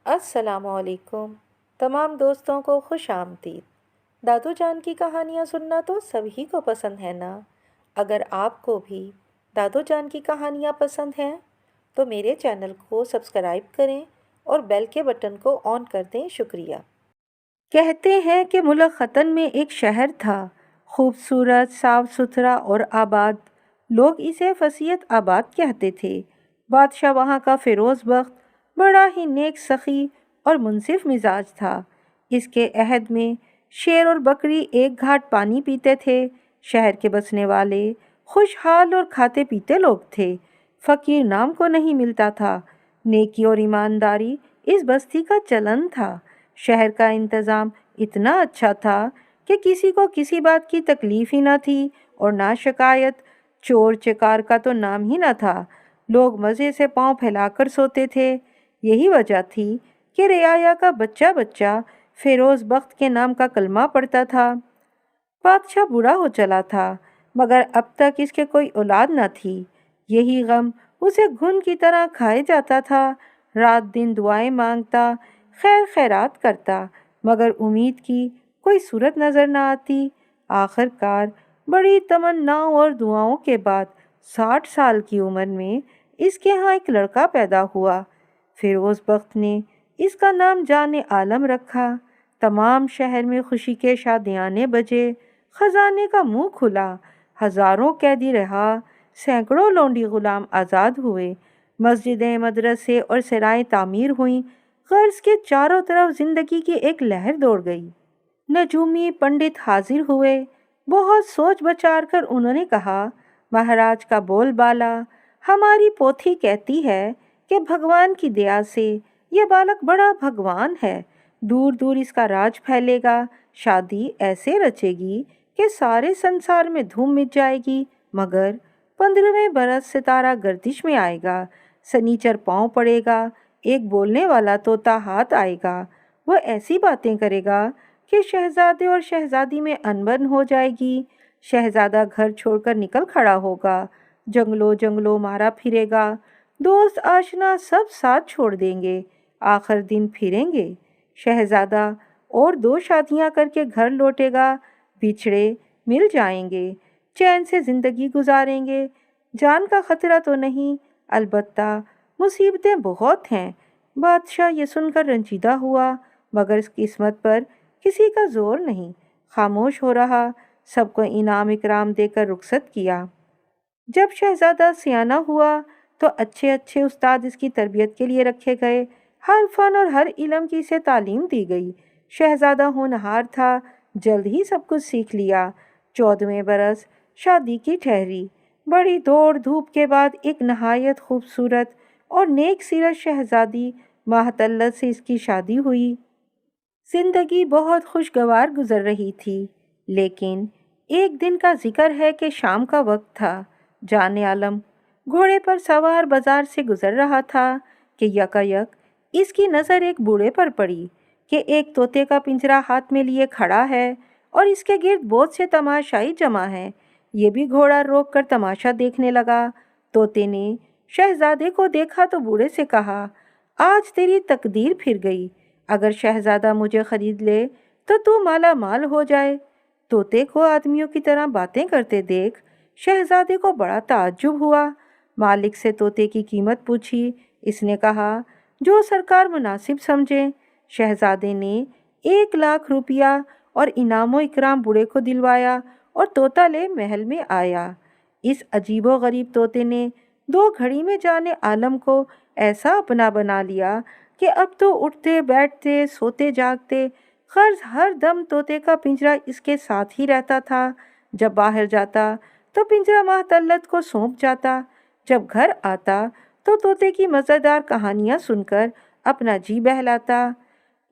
السلام علیکم تمام دوستوں کو خوش آمدید۔ دادو جان کی کہانیاں سننا تو سبھی کو پسند ہے نا؟ اگر آپ کو بھی دادو جان کی کہانیاں پسند ہیں تو میرے چینل کو سبسکرائب کریں اور بیل کے بٹن کو آن کر دیں۔ شکریہ۔ کہتے ہیں کہ ملک خطن میں ایک شہر تھا، خوبصورت، صاف ستھرا اور آباد۔ لوگ اسے فصیحت آباد کہتے تھے۔ بادشاہ وہاں کا فیروز بخت بڑا ہی نیک سخی اور منصف مزاج تھا۔ اس کے عہد میں شیر اور بکری ایک گھاٹ پانی پیتے تھے۔ شہر کے بسنے والے خوشحال اور کھاتے پیتے لوگ تھے۔ فقیر نام کو نہیں ملتا تھا۔ نیکی اور ایمانداری اس بستی کا چلن تھا۔ شہر کا انتظام اتنا اچھا تھا کہ کسی کو کسی بات کی تکلیف ہی نہ تھی اور نہ شکایت۔ چور چکار کا تو نام ہی نہ تھا۔ لوگ مزے سے پاؤں پھیلا کر سوتے تھے۔ یہی وجہ تھی کہ رعایا کا بچہ بچہ فیروز بخت کے نام کا کلمہ پڑھتا تھا۔ بادشاہ بوڑھا ہو چلا تھا مگر اب تک اس کے کوئی اولاد نہ تھی۔ یہی غم اسے گھن کی طرح کھائے جاتا تھا۔ رات دن دعائیں مانگتا، خیر خیرات کرتا، مگر امید کی کوئی صورت نظر نہ آتی۔ آخر کار بڑی تمناؤں اور دعاؤں کے بعد 60 سال کی عمر میں اس کے ہاں ایک لڑکا پیدا ہوا۔ فیروز بخت نے اس کا نام جان عالم رکھا۔ تمام شہر میں خوشی کے شادیانے بجے، خزانے کا منہ کھلا، ہزاروں قیدی رہا، سینکڑوں لونڈی غلام آزاد ہوئے، مسجدیں، مدرسے اور سرائیں تعمیر ہوئیں۔ غرض کے چاروں طرف زندگی کی ایک لہر دوڑ گئی۔ نجومی پنڈت حاضر ہوئے۔ بہت سوچ بچار کر انہوں نے کہا، مہاراج کا بول بالا، ہماری پوتھی کہتی ہے کہ بھگوان کی دیا سے یہ بالک بڑا بھگوان ہے، دور دور اس کا راج پھیلے گا، شادی ایسے رچے گی کہ سارے سنسار میں دھوم مچ جائے گی، مگر 15ویں برس ستارہ گردش میں آئے گا، سنیچر پاؤں پڑے گا، ایک بولنے والا طوطا ہاتھ آئے گا، وہ ایسی باتیں کرے گا کہ شہزادے اور شہزادی میں انبن ہو جائے گی، شہزادہ گھر چھوڑ کر نکل کھڑا ہوگا، جنگلوں جنگلوں مارا پھرے گا، دوست آشنا سب ساتھ چھوڑ دیں گے، آخر دن پھریں گے، شہزادہ اور 2 شادیاں کر کے گھر لوٹے گا، بچھڑے مل جائیں گے، چین سے زندگی گزاریں گے، جان کا خطرہ تو نہیں، البتہ مصیبتیں بہت ہیں۔ بادشاہ یہ سن کر رنجیدہ ہوا، مگر اس قسمت پر کسی کا زور نہیں، خاموش ہو رہا، سب کو انعام اکرام دے کر رخصت کیا۔ جب شہزادہ سیانہ ہوا تو اچھے اچھے استاد اس کی تربیت کے لیے رکھے گئے، ہر فن اور ہر علم کی اسے تعلیم دی گئی۔ شہزادہ ہونہار تھا، جلد ہی سب کچھ سیکھ لیا۔ 14ویں برس شادی کی ٹھہری۔ بڑی دوڑ دھوپ کے بعد ایک نہایت خوبصورت اور نیک سیرت شہزادی ماہتلت سے اس کی شادی ہوئی۔ زندگی بہت خوشگوار گزر رہی تھی، لیکن ایک دن کا ذکر ہے کہ شام کا وقت تھا۔ جان عالم گھوڑے پر سوار بازار سے گزر رہا تھا کہ یکایک اس کی نظر ایک بوڑھے پر پڑی کہ ایک طوطے کا پنجرا ہاتھ میں لیے کھڑا ہے اور اس کے گرد بہت سے تماشائی جمع ہیں۔ یہ بھی گھوڑا روک کر تماشا دیکھنے لگا۔ طوطے نے شہزادے کو دیکھا تو بوڑھے سے کہا، آج تیری تقدیر پھر گئی، اگر شہزادہ مجھے خرید لے تو مالا مال ہو جائے۔ طوطے کو آدمیوں کی طرح باتیں کرتے دیکھ شہزادے کو بڑا تعجب ہوا۔ مالک سے طوطے کی قیمت پوچھی۔ اس نے کہا، جو سرکار مناسب سمجھیں۔ شہزادے نے 1,00,000 روپیہ اور انعام و اکرام بوڑھے کو دلوایا اور طوطا لے محل میں آیا۔ اس عجیب و غریب طوطے نے 2 گھڑی میں جان عالم کو ایسا اپنا بنا لیا کہ اب تو اٹھتے بیٹھتے سوتے جاگتے غرض ہر دم طوطے کا پنجرا اس کے ساتھ ہی رہتا تھا۔ جب باہر جاتا تو پنجرا ماہتلت کو سونپ جاتا، جب گھر آتا تو طوطے کی مزیدار کہانیاں سن کر اپنا جی بہلاتا۔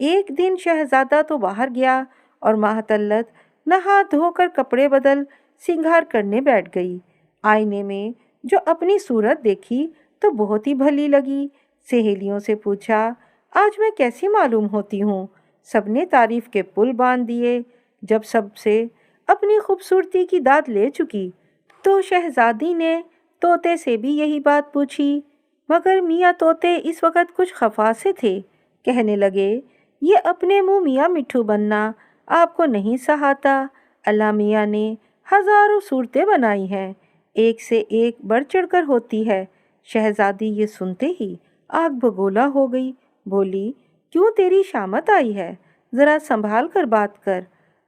ایک دن شہزادہ تو باہر گیا اور ماہتلت نہا دھو کر کپڑے بدل سنگھار کرنے بیٹھ گئی۔ آئینے میں جو اپنی صورت دیکھی تو بہت ہی بھلی لگی۔ سہیلیوں سے پوچھا، آج میں کیسی معلوم ہوتی ہوں؟ سب نے تعریف کے پل باندھ دیے۔ جب سب سے اپنی خوبصورتی کی داد لے چکی تو شہزادی نے طوطے سے بھی یہی بات پوچھی، مگر میاں طوطے اس وقت کچھ خفا سے تھے۔ کہنے لگے، یہ اپنے منہ میاں مٹھو بننا آپ کو نہیں سہاتا۔ اللہ میاں نے ہزاروں صورتیں بنائی ہیں، ایک سے ایک بڑھ چڑھ کر ہوتی ہے۔ شہزادی یہ سنتے ہی آگ بگولا ہو گئی، بولی، کیوں تیری شامت آئی ہے؟ ذرا سنبھال کر بات کر،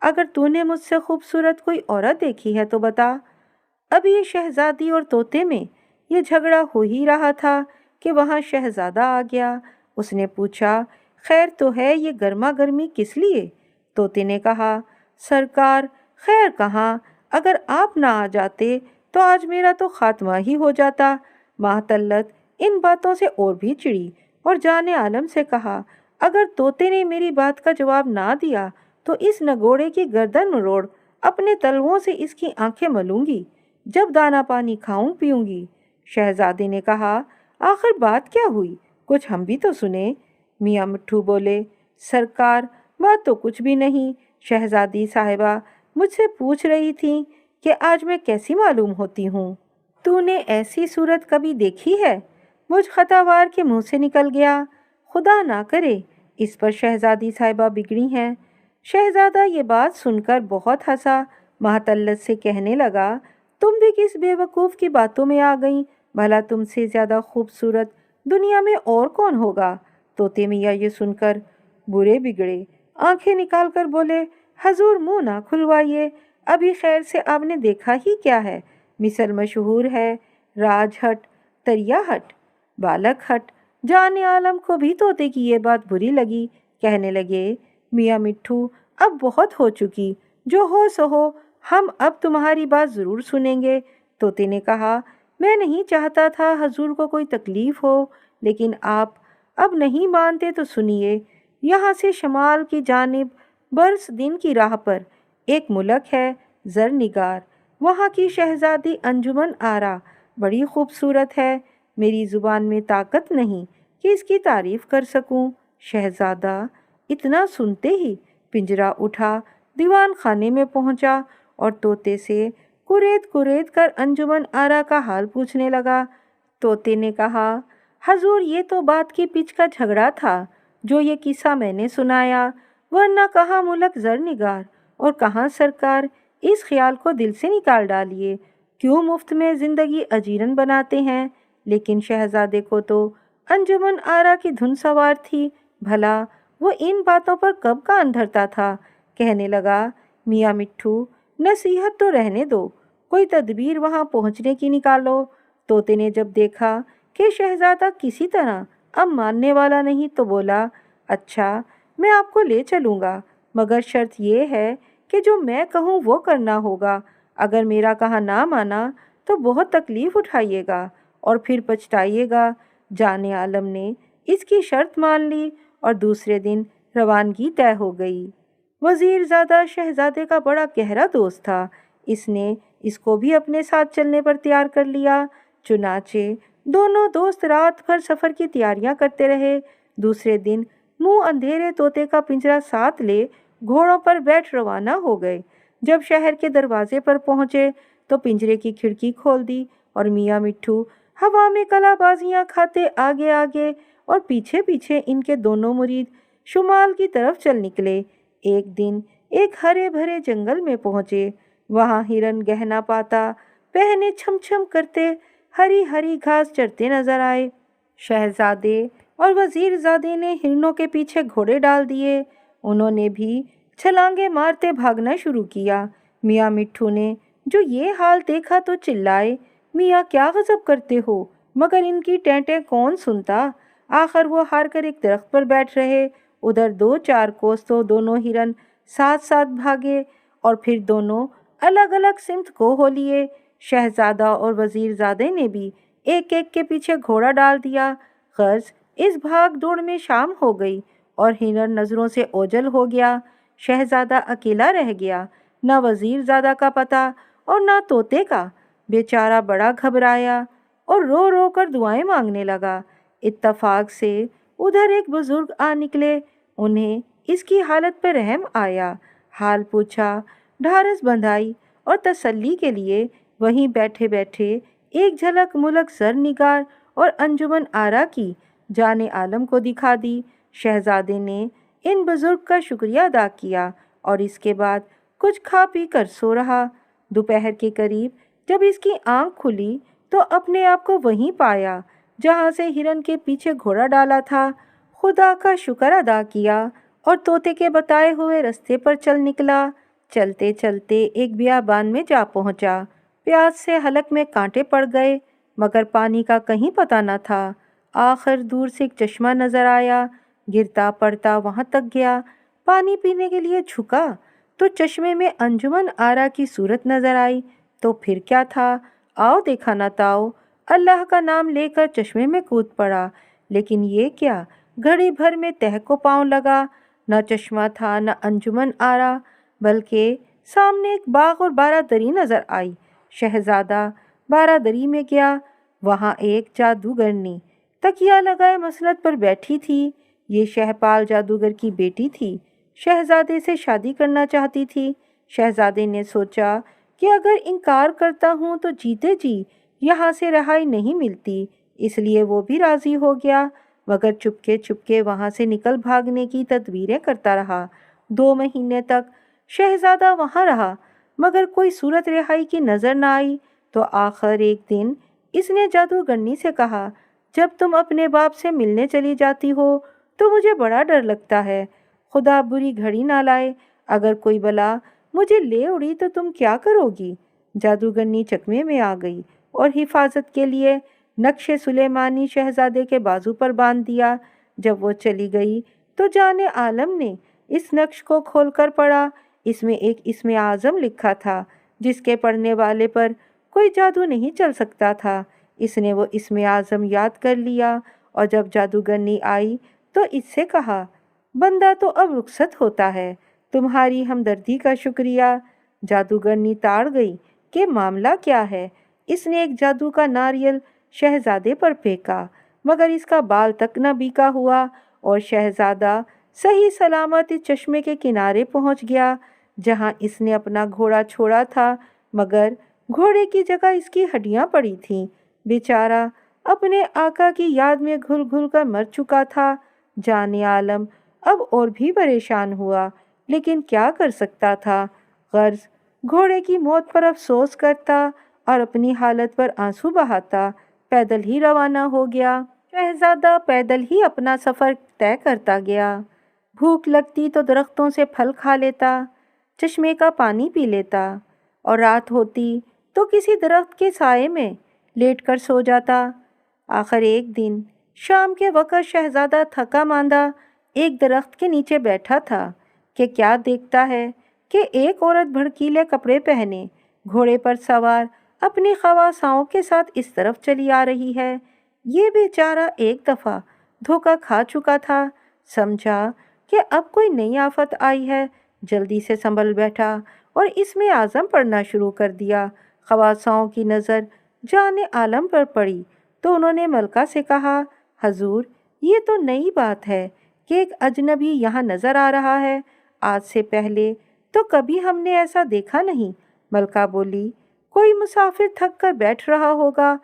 اگر تو نے مجھ سے خوبصورت کوئی عورت دیکھی ہے تو بتا۔ اب یہ شہزادی اور طوطے میں یہ جھگڑا ہو ہی رہا تھا کہ وہاں شہزادہ آ گیا۔ اس نے پوچھا، خیر تو ہے، یہ گرما گرمی کس لیے؟ طوطے نے کہا، سرکار خیر کہاں، اگر آپ نہ آ جاتے تو آج میرا تو خاتمہ ہی ہو جاتا۔ ماہتلت ان باتوں سے اور بھی چڑی اور جان عالم سے کہا، اگر طوطے نے میری بات کا جواب نہ دیا تو اس نگوڑے کی گردن مروڑ اپنے تلووں سے اس کی آنکھیں ملوں گی، جب دانا پانی کھاؤں پیوں گی۔ شہزادے نے کہا، آخر بات کیا ہوئی؟ کچھ ہم بھی تو سنیں۔ میاں مٹھو بولے، سرکار بات تو کچھ بھی نہیں، شہزادی صاحبہ مجھ سے پوچھ رہی تھی کہ آج میں کیسی معلوم ہوتی ہوں۔ تو نے ایسی صورت کبھی دیکھی ہے؟ مجھ خطاوار کے منہ سے نکل گیا، خدا نہ کرے اس پر شہزادی صاحبہ بگڑی ہیں۔ شہزادہ یہ بات سن کر بہت ہنسا، ماہتلت سے کہنے لگا، تم بھی کس بے وقوف کی باتوں میں آ گئیں؟ بھلا تم سے زیادہ خوبصورت دنیا میں اور کون ہوگا؟ طوطے میاں یہ سن کر برے بگڑے، آنکھیں نکال کر بولے، حضور منہ نہ کھلوائیے، ابھی خیر سے آپ نے دیکھا ہی کیا ہے؟ مثل مشہور ہے، راج ہٹ، تریا ہٹ، بالک ہٹ۔ جان عالم کو بھی طوطے کی یہ بات بری لگی، کہنے لگے، میاں مٹھو اب بہت ہو چکی، جو ہو سو ہو، ہم اب تمہاری بات ضرور سنیں گے۔ طوطے نے کہا، میں نہیں چاہتا تھا حضور کو کوئی تکلیف ہو، لیکن آپ اب نہیں مانتے تو سنیے۔ یہاں سے شمال کی جانب برس دن کی راہ پر ایک ملک ہے زرنگار، وہاں کی شہزادی انجمن آرا بڑی خوبصورت ہے، میری زبان میں طاقت نہیں کہ اس کی تعریف کر سکوں۔ شہزادہ اتنا سنتے ہی پنجرا اٹھا دیوان خانے میں پہنچا اور طوطے سے کرید کرید کر انجمن آرا کا حال پوچھنے لگا۔ طوطے نے کہا، حضور یہ تو بات کی پچ کا جھگڑا تھا جو یہ قصہ میں نے سنایا، ورنہ کہاں ملک زرنگار اور کہاں سرکار، اس خیال کو دل سے نکال ڈالیے، کیوں مفت میں زندگی اجیرن بناتے ہیں؟ لیکن شہزادے کو تو انجمن آرا کی دھن سوار تھی، بھلا وہ ان باتوں پر کب کان دھرتا تھا؟ کہنے لگا، میاں مٹھو نصیحت تو رہنے دو، کوئی تدبیر وہاں پہنچنے کی نکالو۔ طوطے نے جب دیکھا کہ شہزادہ کسی طرح اب ماننے والا نہیں تو بولا، اچھا میں آپ کو لے چلوں گا، مگر شرط یہ ہے کہ جو میں کہوں وہ کرنا ہوگا، اگر میرا کہا نہ مانا تو بہت تکلیف اٹھائیے گا اور پھر پچھتائیے گا۔ جان عالم نے اس کی شرط مان لی اور دوسرے دن روانگی طے ہو گئی۔ وزیر زادہ شہزادے کا بڑا گہرا دوست تھا، اس نے اس کو بھی اپنے ساتھ چلنے پر تیار کر لیا۔ چنانچہ دونوں دوست رات بھر سفر کی تیاریاں کرتے رہے۔ دوسرے دن منہ اندھیرے طوطے کا پنجرا ساتھ لے گھوڑوں پر بیٹھ روانہ ہو گئے۔ جب شہر کے دروازے پر پہنچے تو پنجرے کی کھڑکی کھول دی اور میاں مٹھو ہوا میں کلا بازیاں کھاتے آگے آگے اور پیچھے پیچھے ان کے دونوں مرید شمال کی طرف چل نکلے۔ ایک دن ایک ہرے بھرے جنگل میں پہنچے، وہاں ہرن گہنا پاتا پہنے چھم چھم کرتے ہری ہری گھاس چرتے نظر آئے۔ شہزادے اور وزیر زادے نے ہرنوں کے پیچھے گھوڑے ڈال دیے، انہوں نے بھی چھلانگے مارتے بھاگنا شروع کیا۔ میاں مٹھو نے جو یہ حال دیکھا تو چلائے، میاں کیا غضب کرتے ہو، مگر ان کی ٹینٹیں کون سنتا؟ آخر وہ ہار کر ایک درخت پر بیٹھ رہے۔ ادھر 2-4 کوس تو دونوں ہرن ساتھ ساتھ بھاگے اور پھر دونوں الگ الگ سمت کو ہو لیے۔ شہزادہ اور وزیر زادے نے بھی ایک ایک کے پیچھے گھوڑا ڈال دیا۔ غرض اس بھاگ دوڑ میں شام ہو گئی اور ہرن نظروں سے اوجھل ہو گیا۔ شہزادہ اکیلا رہ گیا، نہ وزیر زادہ کا پتہ اور نہ طوطے کا۔ بیچارہ بڑا گھبرایا اور رو رو کر دعائیں مانگنے لگا۔ اتفاق سے ادھر ایک بزرگ آ نکلے، انہیں اس کی حالت پر رحم آیا، حال پوچھا، ڈھارس بندھائی اور تسلی کے لیے وہیں بیٹھے بیٹھے ایک جھلک ملک زرنگار اور انجمن آرا کی جان عالم کو دکھا دی۔ شہزادے نے ان بزرگ کا شکریہ ادا کیا اور اس کے بعد کچھ کھا پی کر سو رہا۔ دوپہر کے قریب جب اس کی آنکھ کھلی تو اپنے آپ کو وہیں پایا جہاں سے ہرن کے پیچھے گھوڑا ڈالا تھا۔ خدا کا شکر ادا کیا اور طوطے کے بتائے ہوئے رستے پر چل نکلا۔ چلتے چلتے ایک بیابان میں جا پہنچا۔ پیاس سے حلق میں کانٹے پڑ گئے مگر پانی کا کہیں پتہ نہ تھا۔ آخر دور سے ایک چشمہ نظر آیا۔ گرتا پڑتا وہاں تک گیا۔ پانی پینے کے لیے جھکا تو چشمے میں انجمن آرا کی صورت نظر آئی۔ تو پھر کیا تھا؟ آؤ دیکھا نہ تاؤ، اللہ کا نام لے کر چشمے میں کود پڑا۔ لیکن یہ کیا، گھڑی بھر میں تہہ کو پاؤں لگا۔ نہ چشمہ تھا نہ انجمن آرا، بلکہ سامنے ایک باغ اور بارہ دری نظر آئی۔ شہزادہ بارہ دری میں گیا۔ وہاں ایک جادوگرنی تکیہ لگائے مسند پر بیٹھی تھی۔ یہ شہپال جادوگر کی بیٹی تھی۔ شہزادے سے شادی کرنا چاہتی تھی۔ شہزادے نے سوچا کہ اگر انکار کرتا ہوں تو جیتے جی یہاں سے رہائی نہیں ملتی، اس لیے وہ بھی راضی ہو گیا، مگر چپکے چپکے وہاں سے نکل بھاگنے کی تدبیریں کرتا رہا۔ 2 مہینے تک شہزادہ وہاں رہا مگر کوئی صورت رہائی کی نظر نہ آئی۔ تو آخر ایک دن اس نے جادوگرنی سے کہا، جب تم اپنے باپ سے ملنے چلی جاتی ہو تو مجھے بڑا ڈر لگتا ہے۔ خدا بری گھڑی نہ لائے، اگر کوئی بلا مجھے لے اڑی تو تم کیا کرو گی؟ جادوگرنی چکمے میں آ گئی اور حفاظت کے لیے نقش سلیمانی شہزادے کے بازو پر باندھ دیا۔ جب وہ چلی گئی تو جان عالم نے اس نقش کو کھول کر پڑھا۔ اس میں ایک اسم اعظم لکھا تھا جس کے پڑھنے والے پر کوئی جادو نہیں چل سکتا تھا۔ اس نے وہ اسم اعظم یاد کر لیا اور جب جادوگرنی آئی تو اس سے کہا، بندہ تو اب رخصت ہوتا ہے، تمہاری ہمدردی کا شکریہ۔ جادوگرنی تاڑ گئی کہ معاملہ کیا ہے۔ اس نے ایک جادو کا ناریل شہزادے پر پھینکا مگر اس کا بال تک نہ بیکا ہوا اور شہزادہ صحیح سلامت اس چشمے کے کنارے پہنچ گیا جہاں اس نے اپنا گھوڑا چھوڑا تھا، مگر گھوڑے کی جگہ اس کی ہڈیاں پڑی تھیں۔ بیچارہ اپنے آقا کی یاد میں گھل گھل کر مر چکا تھا۔ جان عالم اب اور بھی پریشان ہوا، لیکن کیا کر سکتا تھا؟ غرض گھوڑے کی موت پر افسوس کرتا اور اپنی حالت پر آنسو بہاتا پیدل ہی روانہ ہو گیا۔ شہزادہ پیدل ہی اپنا سفر طے کرتا گیا۔ بھوک لگتی تو درختوں سے پھل کھا لیتا، چشمے کا پانی پی لیتا اور رات ہوتی تو کسی درخت کے سائے میں لیٹ کر سو جاتا۔ آخر ایک دن شام کے وقت شہزادہ تھکا ماندہ ایک درخت کے نیچے بیٹھا تھا کہ کیا دیکھتا ہے کہ ایک عورت بھڑکیلے کپڑے پہنے گھوڑے پر سوار اپنی خواصاؤں کے ساتھ اس طرف چلی آ رہی ہے۔ یہ بیچارہ ایک دفعہ دھوکہ کھا چکا تھا، سمجھا کہ اب کوئی نئی آفت آئی ہے، جلدی سے سنبھل بیٹھا اور اس میں اعظم پڑھنا شروع کر دیا۔ خواصاؤں کی نظر جان عالم پر پڑی تو انہوں نے ملکہ سے کہا، حضور یہ تو نئی بات ہے کہ ایک اجنبی یہاں نظر آ رہا ہے، آج سے پہلے تو کبھی ہم نے ایسا دیکھا نہیں۔ ملکہ بولی، کوئی مسافر تھک کر بیٹھ رہا ہوگا،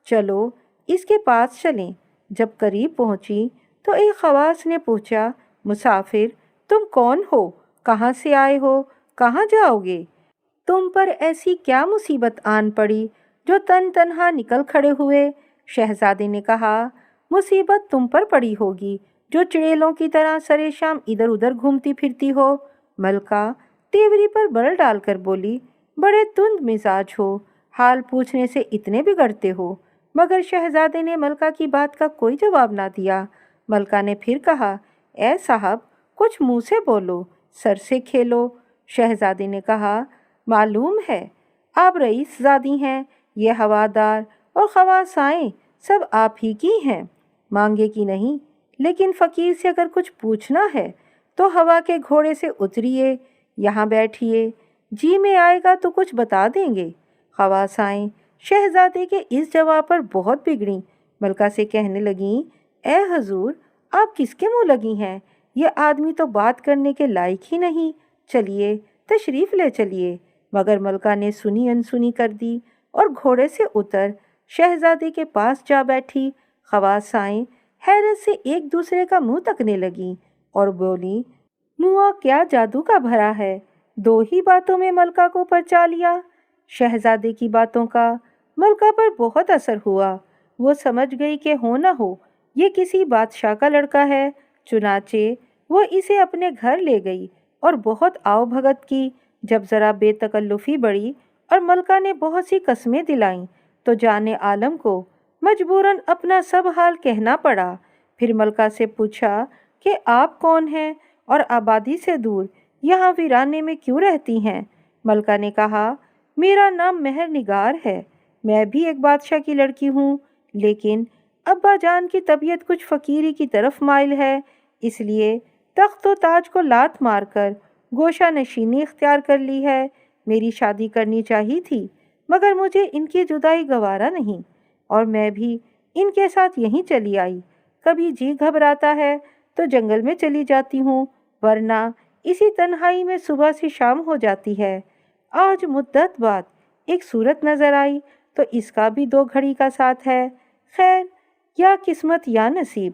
چلو اس کے پاس چلیں۔ جب قریب پہنچی تو ایک خواص نے پوچھا، مسافر تم کون ہو، کہاں سے آئے ہو، کہاں جاؤ گے؟ تم پر ایسی کیا مصیبت آن پڑی جو تنہا نکل کھڑے ہوئے؟ شہزادے نے کہا، مصیبت تم پر پڑی ہوگی جو چڑیلوں کی طرح سرے شام ادھر ادھر گھومتی پھرتی ہو۔ ملکہ تیوری پر بل ڈال کر بولی، بڑے تند مزاج ہو، حال پوچھنے سے اتنے بگڑتے ہو۔ مگر شہزادے نے ملکہ کی بات کا کوئی جواب نہ دیا۔ ملکہ نے پھر کہا، اے صاحب کچھ منہ سے بولو، سر سے کھیلو۔ شہزادے نے کہا، معلوم ہے آپ رئیس زادی ہیں، یہ ہوادار اور خواصائیں سب آپ ہی کی ہیں، مانگے کی نہیں، لیکن فقیر سے اگر کچھ پوچھنا ہے تو ہوا کے گھوڑے سے اتریے، یہاں بیٹھیے، جی میں آئے گا تو کچھ بتا دیں گے۔ خواصائیں شہزادے کے اس جواب پر بہت بگڑیں، ملکہ سے کہنے لگیں، اے حضور آپ کس کے منہ لگی ہیں، یہ آدمی تو بات کرنے کے لائق ہی نہیں، چلیے تشریف لے چلیے۔ مگر ملکہ نے سنی انسنی کر دی اور گھوڑے سے اتر شہزادے کے پاس جا بیٹھی۔ خواصائیں حیرت سے ایک دوسرے کا منہ تکنے لگیں اور بولی، منہ کیا جادو کا بھرا ہے، دو ہی باتوں میں ملکہ کو پرچا لیا۔ شہزادے کی باتوں کا ملکہ پر بہت اثر ہوا۔ وہ سمجھ گئی کہ ہو نہ ہو یہ کسی بادشاہ کا لڑکا ہے، چنانچہ وہ اسے اپنے گھر لے گئی اور بہت آؤ بھگت کی۔ جب ذرا بے تکلفی بڑھی اور ملکہ نے بہت سی قسمیں دلائیں تو جان عالم کو مجبوراً اپنا سب حال کہنا پڑا۔ پھر ملکہ سے پوچھا کہ آپ کون ہیں اور آبادی سے دور یہاں ویرانے میں کیوں رہتی ہیں؟ ملکہ نے کہا، میرا نام مہر نگار ہے، میں بھی ایک بادشاہ کی لڑکی ہوں، لیکن ابا جان کی طبیعت کچھ فقیری کی طرف مائل ہے، اس لیے تخت و تاج کو لات مار کر گوشہ نشینی اختیار کر لی ہے۔ میری شادی کرنی چاہی تھی مگر مجھے ان کی جدائی گوارا نہیں اور میں بھی ان کے ساتھ یہیں چلی آئی۔ کبھی جی گھبراتا ہے تو جنگل میں چلی جاتی ہوں، ورنہ اسی تنہائی میں صبح سے شام ہو جاتی ہے۔ آج مدت بعد ایک صورت نظر آئی تو اس کا بھی 2 گھڑی کا ساتھ ہے۔ خیر، یا قسمت یا نصیب،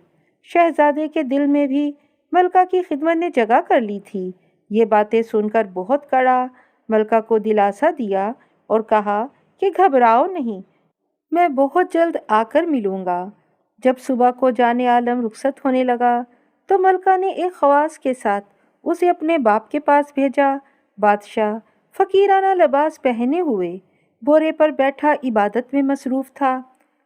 شہزادے کے دل میں بھی ملکہ کی خدمت نے جگہ کر لی تھی۔ یہ باتیں سن کر بہت کڑا ملکہ کو دلاسا دیا اور کہا کہ گھبراؤ نہیں، میں بہت جلد آ کر ملوں گا۔ جب صبح کو جان عالم رخصت ہونے لگا تو ملکہ نے ایک خواص کے ساتھ اسے اپنے باپ کے پاس بھیجا۔ بادشاہ فقیرانہ لباس پہنے ہوئے بورے پر بیٹھا عبادت میں مصروف تھا۔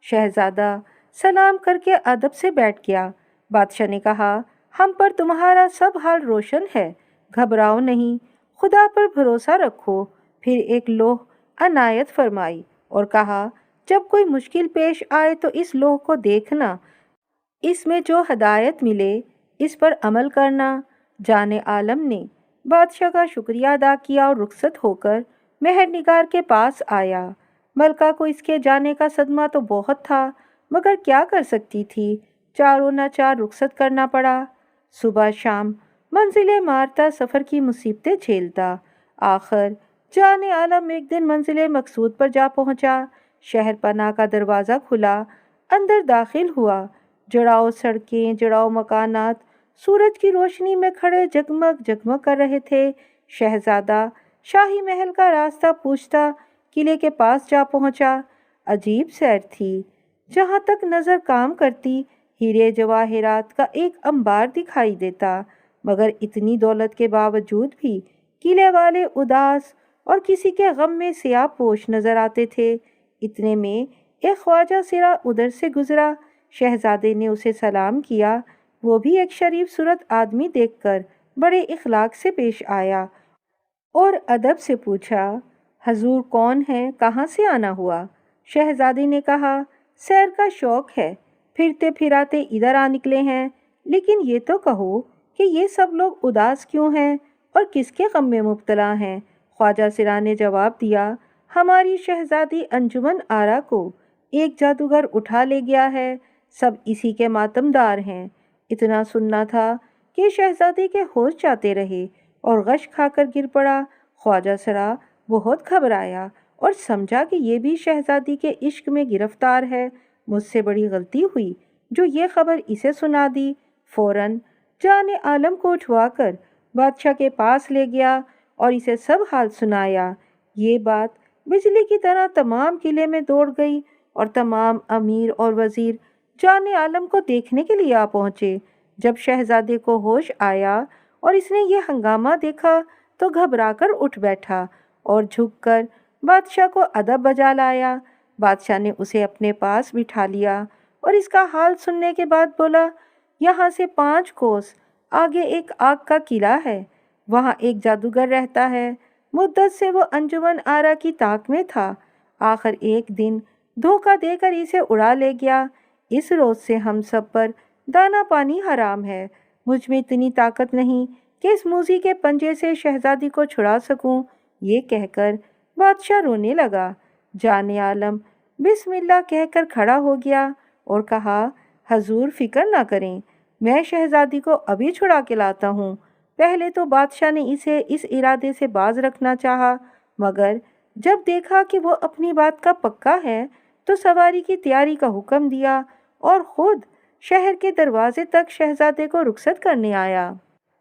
شہزادہ سلام کر کے ادب سے بیٹھ گیا۔ بادشاہ نے کہا، ہم پر تمہارا سب حال روشن ہے، گھبراؤ نہیں، خدا پر بھروسہ رکھو۔ پھر ایک لوح عنایت فرمائی اور کہا، جب کوئی مشکل پیش آئے تو اس لوح کو دیکھنا، اس میں جو ہدایت ملے اس پر عمل کرنا۔ جان عالم نے بادشاہ کا شکریہ ادا کیا اور رخصت ہو کر مہر نگار کے پاس آیا۔ ملکہ کو اس کے جانے کا صدمہ تو بہت تھا مگر کیا کر سکتی تھی، چاروں نہ چار رخصت کرنا پڑا۔ صبح شام منزلیں مارتا سفر کی مصیبتیں جھیلتا، آخر جان عالم ایک دن منزل مقصود پر جا پہنچا۔ شہر پناہ کا دروازہ کھلا، اندر داخل ہوا۔ جڑاؤ سڑکیں، جڑاؤ مکانات سورج کی روشنی میں کھڑے جگمگ جگمگ کر رہے تھے۔ شہزادہ شاہی محل کا راستہ پوچھتا قلعے کے پاس جا پہنچا۔ عجیب سیر تھی، جہاں تک نظر کام کرتی ہیرے جواہرات کا ایک انبار دکھائی دیتا، مگر اتنی دولت کے باوجود بھی قلعے والے اداس اور کسی کے غم میں سیاہ پوش نظر آتے تھے۔ اتنے میں ایک خواجہ سرا ادھر سے گزرا۔ شہزادے نے اسے سلام کیا، وہ بھی ایک شریف صورت آدمی دیکھ کر بڑے اخلاق سے پیش آیا اور ادب سے پوچھا، حضور کون ہیں، کہاں سے آنا ہوا؟ شہزادے نے کہا، سیر کا شوق ہے، پھرتے پھراتے ادھر آ نکلے ہیں، لیکن یہ تو کہو کہ یہ سب لوگ اداس کیوں ہیں اور کس کے غم میں مبتلا ہیں؟ خواجہ سرا نے جواب دیا، ہماری شہزادی انجمن آرا کو ایک جادوگر اٹھا لے گیا ہے، سب اسی کے ماتم دار ہیں۔ اتنا سننا تھا کہ شہزادے کے ہوش جاتے رہے اور غش کھا کر گر پڑا۔ خواجہ سرا بہت گھبرایا اور سمجھا کہ یہ بھی شہزادی کے عشق میں گرفتار ہے۔ مجھ سے بڑی غلطی ہوئی جو یہ خبر اسے سنا دی۔ فوراً جان عالم کو اٹھوا کر بادشاہ کے پاس لے گیا اور اسے سب حال سنایا۔ یہ بات بجلی کی طرح تمام قلعے میں دوڑ گئی اور تمام امیر اور وزیر جان عالم کو دیکھنے کے لیے آ پہنچے۔ جب شہزادے کو ہوش آیا اور اس نے یہ ہنگامہ دیکھا تو گھبرا کر اٹھ بیٹھا اور جھک کر بادشاہ کو ادب بجا لایا۔ بادشاہ نے اسے اپنے پاس بٹھا لیا اور اس کا حال سننے کے بعد بولا، یہاں سے 5 کوس آگے ایک آگ کا قلعہ ہے، وہاں ایک جادوگر رہتا ہے، مدت سے وہ انجمن آرا کی طاق میں تھا، آخر ایک دن دھوکہ دے کر اسے اڑا لے گیا۔ اس روز سے ہم سب پر دانا پانی حرام ہے، مجھ میں اتنی طاقت نہیں کہ اس موذی کے پنجے سے شہزادی کو چھڑا سکوں۔ یہ کہہ کر بادشاہ رونے لگا۔ جان عالم بسم اللہ کہہ کر کھڑا ہو گیا اور کہا، حضور فکر نہ کریں، میں شہزادی کو ابھی چھڑا کے لاتا ہوں۔ پہلے تو بادشاہ نے اسے اس ارادے سے باز رکھنا چاہا، مگر جب دیکھا کہ وہ اپنی بات کا پکا ہے تو سواری کی تیاری کا حکم دیا اور خود شہر کے دروازے تک شہزادے کو رخصت کرنے آیا۔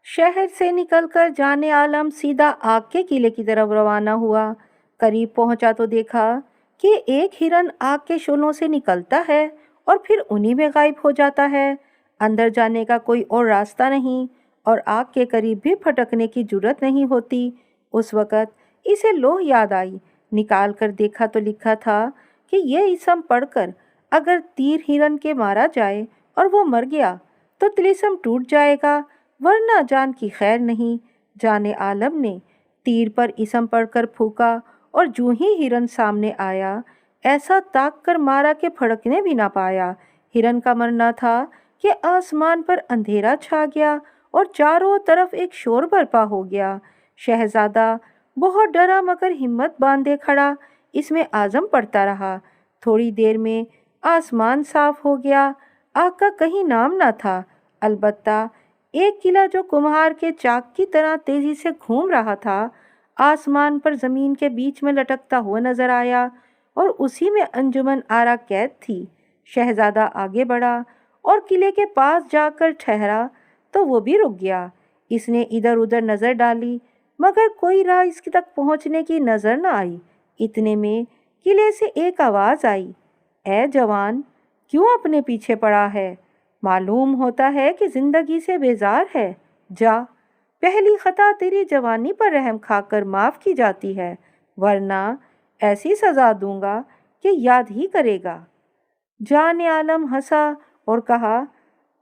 شہر سے نکل کر جان عالم سیدھا آگ کے قلعے کی طرف روانہ ہوا۔ قریب پہنچا تو دیکھا کہ ایک ہرن آگ کے شعلوں سے نکلتا ہے اور پھر انہی میں غائب ہو جاتا ہے۔ اندر جانے کا کوئی اور راستہ نہیں اور آگ کے قریب بھی پھٹکنے کی جرت نہیں ہوتی۔ اس وقت اسے لوح یاد آئی، نکال کر دیکھا تو لکھا تھا کہ یہ اسم پڑھ کر اگر تیر ہرن کے مارا جائے اور وہ مر گیا تو طلسم ٹوٹ جائے گا، ورنہ جان کی خیر نہیں۔ جان عالم نے تیر پر اسم پڑھ کر پھونکا اور جوں ہی ہرن سامنے آیا ایسا تاک کر مارا کہ پھڑکنے بھی نہ پایا۔ ہرن کا مرنا تھا کہ آسمان پر اندھیرا چھا گیا اور چاروں طرف ایک شور برپا ہو گیا۔ شہزادہ بہت ڈرا مگر ہمت باندھے کھڑا اسم اعظم پڑھتا رہا۔ تھوڑی دیر میں آسمان صاف ہو گیا، آگ کا کہیں نام نہ تھا، البتہ ایک قلعہ جو کمہار کے چاک کی طرح تیزی سے گھوم رہا تھا آسمان پر زمین کے بیچ میں لٹکتا ہوا نظر آیا اور اسی میں انجمن آرا قید تھی۔ شہزادہ آگے بڑھا اور قلعے کے پاس جا کر ٹھہرا تو وہ بھی رک گیا۔ اس نے ادھر ادھر نظر ڈالی مگر کوئی راہ اس تک پہنچنے کی نظر نہ آئی۔ اتنے میں قلعے سے ایک آواز آئی، اے جوان، کیوں اپنے پیچھے پڑا ہے؟ معلوم ہوتا ہے کہ زندگی سے بیزار ہے، جا، پہلی خطا تیری جوانی پر رحم کھا کر معاف کی جاتی ہے، ورنہ ایسی سزا دوں گا کہ یاد ہی کرے گا۔ جان عالم ہنسا اور کہا،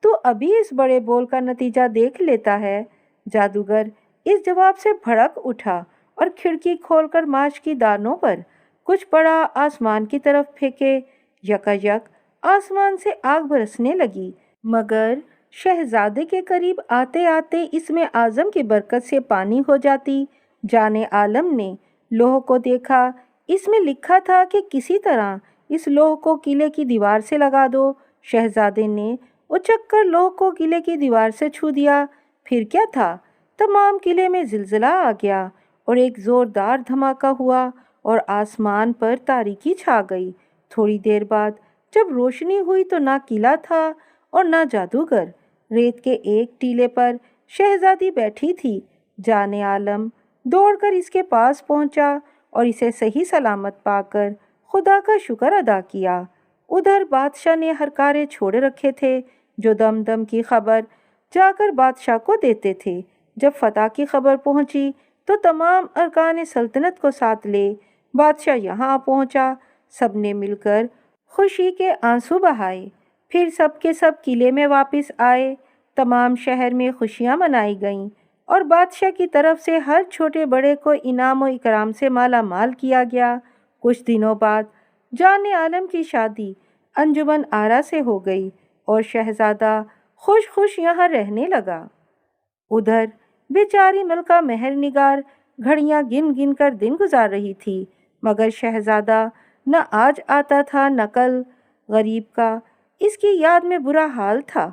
تو ابھی اس بڑے بول کا نتیجہ دیکھ لیتا ہے۔ جادوگر اس جواب سے بھڑک اٹھا اور کھڑکی کھول کر ماش کی دانوں پر کچھ پڑا آسمان کی طرف پھینکے۔ یکایک آسمان سے آگ برسنے لگی مگر شہزادے کے قریب آتے آتے اسم اعظم کی برکت سے پانی ہو جاتی۔ جان عالم نے لوح کو دیکھا، اس میں لکھا تھا کہ کسی طرح اس لوح کو قلعے کی دیوار سے لگا دو۔ شہزادے نے اچک کر لوح کو قلعے کی دیوار سے چھو دیا۔ پھر کیا تھا، تمام قلعے میں زلزلہ آ گیا اور ایک زوردار دھماکہ ہوا اور آسمان پر تاریکی چھا گئی۔ تھوڑی دیر بعد جب روشنی ہوئی تو نہ قلعہ تھا اور نہ جادوگر۔ ریت کے ایک ٹیلے پر شہزادی بیٹھی تھی۔ جان عالم دوڑ کر اس کے پاس پہنچا اور اسے صحیح سلامت پا کر خدا کا شکر ادا کیا۔ ادھر بادشاہ نے ہرکارے چھوڑے رکھے تھے جو دم دم کی خبر جا کر بادشاہ کو دیتے تھے۔ جب فتح کی خبر پہنچی تو تمام ارکان سلطنت کو ساتھ لے بادشاہ یہاں پہنچا۔ سب نے مل کر خوشی کے آنسو بہائے، پھر سب کے سب قلعے میں واپس آئے۔ تمام شہر میں خوشیاں منائی گئیں اور بادشاہ کی طرف سے ہر چھوٹے بڑے کو انعام و اکرام سے مالا مال کیا گیا۔ کچھ دنوں بعد جان عالم کی شادی انجمن آرا سے ہو گئی اور شہزادہ خوش خوش یہاں رہنے لگا۔ ادھر بیچاری ملکہ مہر نگار گھڑیاں گن گن کر دن گزار رہی تھی مگر شہزادہ نہ آج آتا تھا نہ کل۔ غریب کا اس کی یاد میں برا حال تھا۔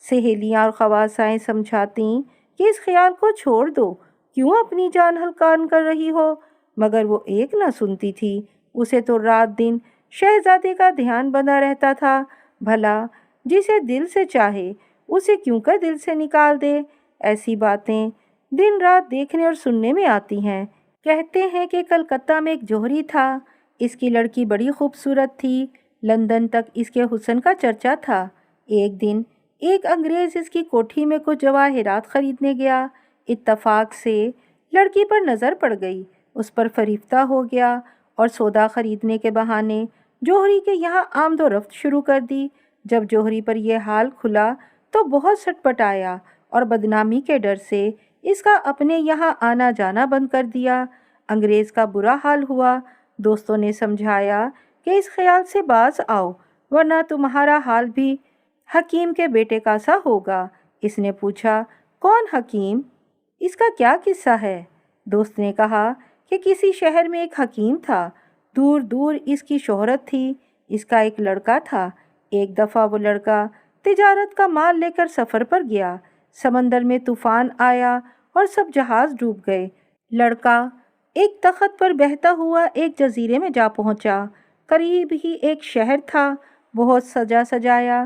سہیلیاں اور خواصائیں سمجھاتیں کہ اس خیال کو چھوڑ دو، کیوں اپنی جان ہلکان کر رہی ہو، مگر وہ ایک نہ سنتی تھی۔ اسے تو رات دن شہزادے کا دھیان بنا رہتا تھا۔ بھلا جسے دل سے چاہے اسے کیوں کر دل سے نکال دے۔ ایسی باتیں دن رات دیکھنے اور سننے میں آتی ہیں۔ کہتے ہیں کہ کلکتہ میں ایک جوہری تھا، اس کی لڑکی بڑی خوبصورت تھی، لندن تک اس کے حسن کا چرچا تھا۔ ایک دن ایک انگریز اس کی کوٹھی میں کچھ جواہرات خریدنے گیا۔ اتفاق سے لڑکی پر نظر پڑ گئی، اس پر فریفتہ ہو گیا اور سودا خریدنے کے بہانے جوہری کے یہاں آمد و رفت شروع کر دی۔ جب جوہری پر یہ حال کھلا تو بہت سٹ پٹایا اور بدنامی کے ڈر سے اس کا اپنے یہاں آنا جانا بند کر دیا۔ انگریز کا برا حال ہوا۔ دوستوں نے سمجھایا کہ اس خیال سے باز آؤ ورنہ تمہارا حال بھی حکیم کے بیٹے کا سا ہوگا۔ اس نے پوچھا، کون حکیم؟ اس کا کیا قصہ ہے؟ دوست نے کہا کہ کسی شہر میں ایک حکیم تھا، دور دور اس کی شہرت تھی۔ اس کا ایک لڑکا تھا۔ ایک دفعہ وہ لڑکا تجارت کا مال لے کر سفر پر گیا۔ سمندر میں طوفان آیا اور سب جہاز ڈوب گئے۔ لڑکا ایک تخت پر بہتا ہوا ایک جزیرے میں جا پہنچا۔ قریب ہی ایک شہر تھا، بہت سجا سجایا۔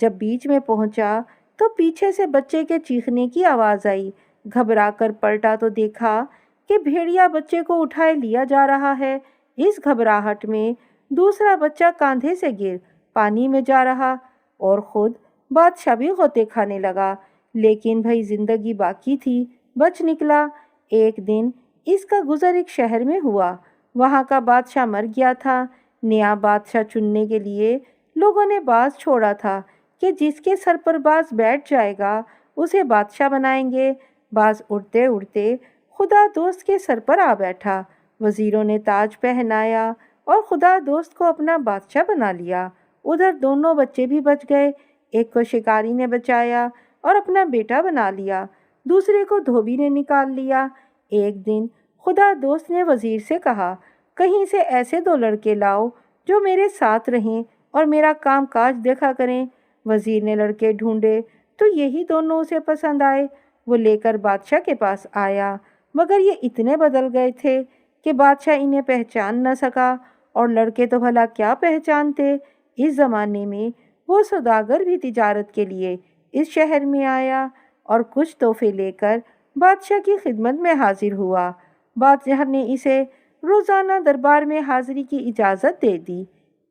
جب بیچ میں پہنچا تو پیچھے سے بچے کے چیخنے کی آواز آئی۔ گھبرا کر پلٹا تو دیکھا کہ بھیڑیا بچے کو اٹھائے لیا جا رہا ہے۔ اس گھبراہٹ میں دوسرا بچہ کاندھے سے گر پانی میں جا رہا اور خود بادشاہ بھی غوطے کھانے لگا۔ لیکن بھئی زندگی باقی تھی، بچ نکلا۔ ایک دن اس کا گزر ایک شہر میں ہوا۔ وہاں کا بادشاہ مر گیا تھا۔ نیا بادشاہ چننے کے لیے لوگوں نے باز چھوڑا تھا کہ جس کے سر پر باز بیٹھ جائے گا اسے بادشاہ بنائیں گے۔ باز اڑتے اڑتے خدا دوست کے سر پر آ بیٹھا۔ وزیروں نے تاج پہنایا اور خدا دوست کو اپنا بادشاہ بنا لیا۔ ادھر دونوں بچے بھی بچ گئے۔ ایک کو شکاری نے بچایا اور اپنا بیٹا بنا لیا، دوسرے کو دھوبی نے نکال لیا۔ ایک دن خدا دوست نے وزیر سے کہا، کہیں سے ایسے دو لڑکے لاؤ جو میرے ساتھ رہیں اور میرا کام کاج دیکھا کریں۔ وزیر نے لڑکے ڈھونڈے تو یہی دونوں اسے پسند آئے۔ وہ لے کر بادشاہ کے پاس آیا، مگر یہ اتنے بدل گئے تھے کہ بادشاہ انہیں پہچان نہ سکا، اور لڑکے تو بھلا کیا پہچانتے۔ اس زمانے میں وہ سوداگر بھی تجارت کے لیے اس شہر میں آیا اور کچھ تحفے لے کر بادشاہ کی خدمت میں حاضر ہوا۔ بادشاہ نے اسے روزانہ دربار میں حاضری کی اجازت دے دی۔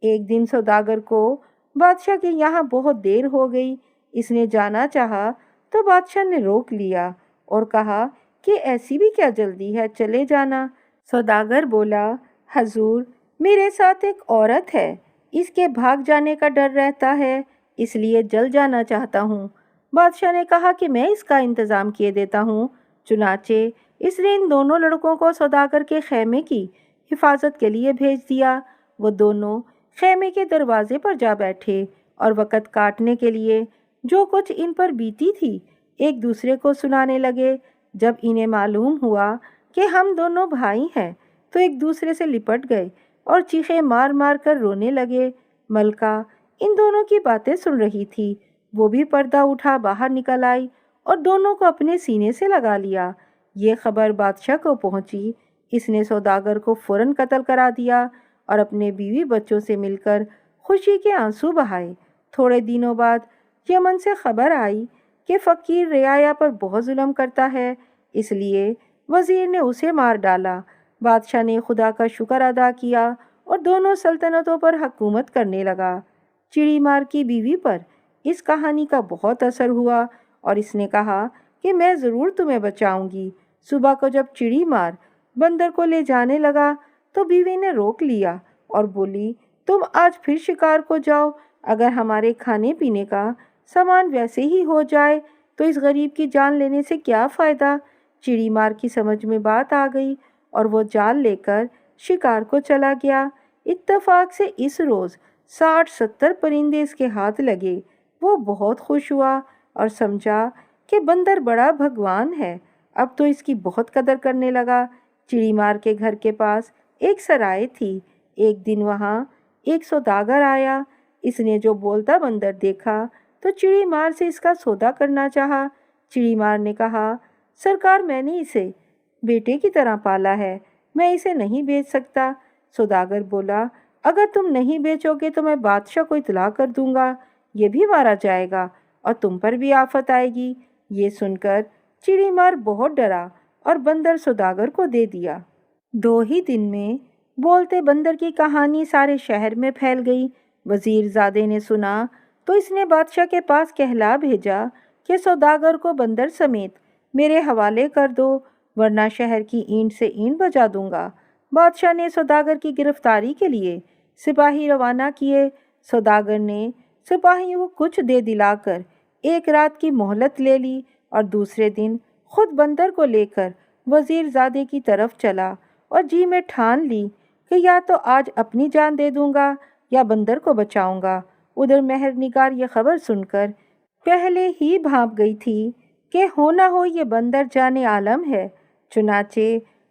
ایک دن سوداگر کو بادشاہ کے یہاں بہت دیر ہو گئی۔ اس نے جانا چاہا تو بادشاہ نے روک لیا اور کہا کہ ایسی بھی کیا جلدی ہے، چلے جانا۔ سوداگر بولا، حضور میرے ساتھ ایک عورت ہے، اس کے بھاگ جانے کا ڈر رہتا ہے، اس لیے جل جانا چاہتا ہوں۔ بادشاہ نے کہا کہ میں اس کا انتظام کیے دیتا ہوں۔ چنانچہ اس نے ان دونوں لڑکوں کو سوداگر کے خیمے کی حفاظت کے لیے بھیج دیا۔ وہ دونوں خیمے کے دروازے پر جا بیٹھے اور وقت کاٹنے کے لیے جو کچھ ان پر بیتی تھی ایک دوسرے کو سنانے لگے۔ جب انہیں معلوم ہوا کہ ہم دونوں بھائی ہیں تو ایک دوسرے سے لپٹ گئے اور چیخیں مار مار کر رونے لگے۔ ملکہ ان دونوں کی باتیں سن رہی تھی، وہ بھی پردہ اٹھا باہر نکل آئی اور دونوں کو اپنے سینے سے لگا لیا۔ یہ خبر بادشاہ کو پہنچی۔ اس نے سوداگر کو فوراً قتل کرا دیا اور اپنے بیوی بچوں سے مل کر خوشی کے آنسو بہائے۔ تھوڑے دنوں بعد یمن سے خبر آئی کہ فقیر رعایا پر بہت ظلم کرتا ہے، اس لیے وزیر نے اسے مار ڈالا۔ بادشاہ نے خدا کا شکر ادا کیا اور دونوں سلطنتوں پر حکومت کرنے لگا۔ چڑی مار کی بیوی پر اس کہانی کا بہت اثر ہوا اور اس نے کہا کہ میں ضرور تمہیں بچاؤں گی۔ صبح کو جب چڑی مار بندر کو لے جانے لگا تو بیوی نے روک لیا اور بولی، تم آج پھر شکار کو جاؤ، اگر ہمارے کھانے پینے کا سامان ویسے ہی ہو جائے تو اس غریب کی جان لینے سے کیا فائدہ۔ چڑی مار کی سمجھ میں بات آ گئی اور وہ جال لے کر شکار کو چلا گیا۔ اتفاق سے اس روز 60-70 پرندے اس کے ہاتھ لگے۔ وہ بہت خوش ہوا اور سمجھا کہ بندر بڑا بھگوان ہے، اب تو اس کی بہت قدر کرنے لگا۔ چڑی مار کے گھر کے پاس ایک سرائے تھی۔ ایک دن وہاں ایک سوداگر آیا۔ اس نے جو بولتا بندر دیکھا تو چڑی مار سے اس کا سودا کرنا چاہا۔ چڑی مار نے کہا، سرکار میں نے اسے بیٹے کی طرح پالا ہے، میں اسے نہیں بیچ سکتا۔ سوداگر بولا، اگر تم نہیں بیچو گے تو میں بادشاہ کو اطلاع کر دوں گا، یہ بھی مارا جائے گا اور تم پر بھی آفت آئے گی۔ یہ سن کر چڑی مار بہت ڈرا اور بندر سوداگر کو دے دیا۔ 2 ہی دن میں بولتے بندر کی کہانی سارے شہر میں پھیل گئی۔ وزیر زادے نے سنا تو اس نے بادشاہ کے پاس کہلا بھیجا کہ سوداگر کو بندر سمیت میرے حوالے کر دو، ورنہ شہر کی اینٹ سے اینٹ بجا دوں گا۔ بادشاہ نے سوداگر کی گرفتاری کے لیے سپاہی روانہ کیے۔ سوداگر نے سپاہیوں کو کچھ دے دلا کر 1 رات کی مہلت لے لی اور دوسرے دن خود بندر کو لے کر وزیر زادے کی طرف چلا اور جی میں ٹھان لی کہ یا تو آج اپنی جان دے دوں گا یا بندر کو بچاؤں گا۔ ادھر مہر نگار یہ خبر سن کر پہلے ہی بھانپ گئی تھی کہ ہو نہ ہو یہ بندر جانے عالم ہے۔ چنانچہ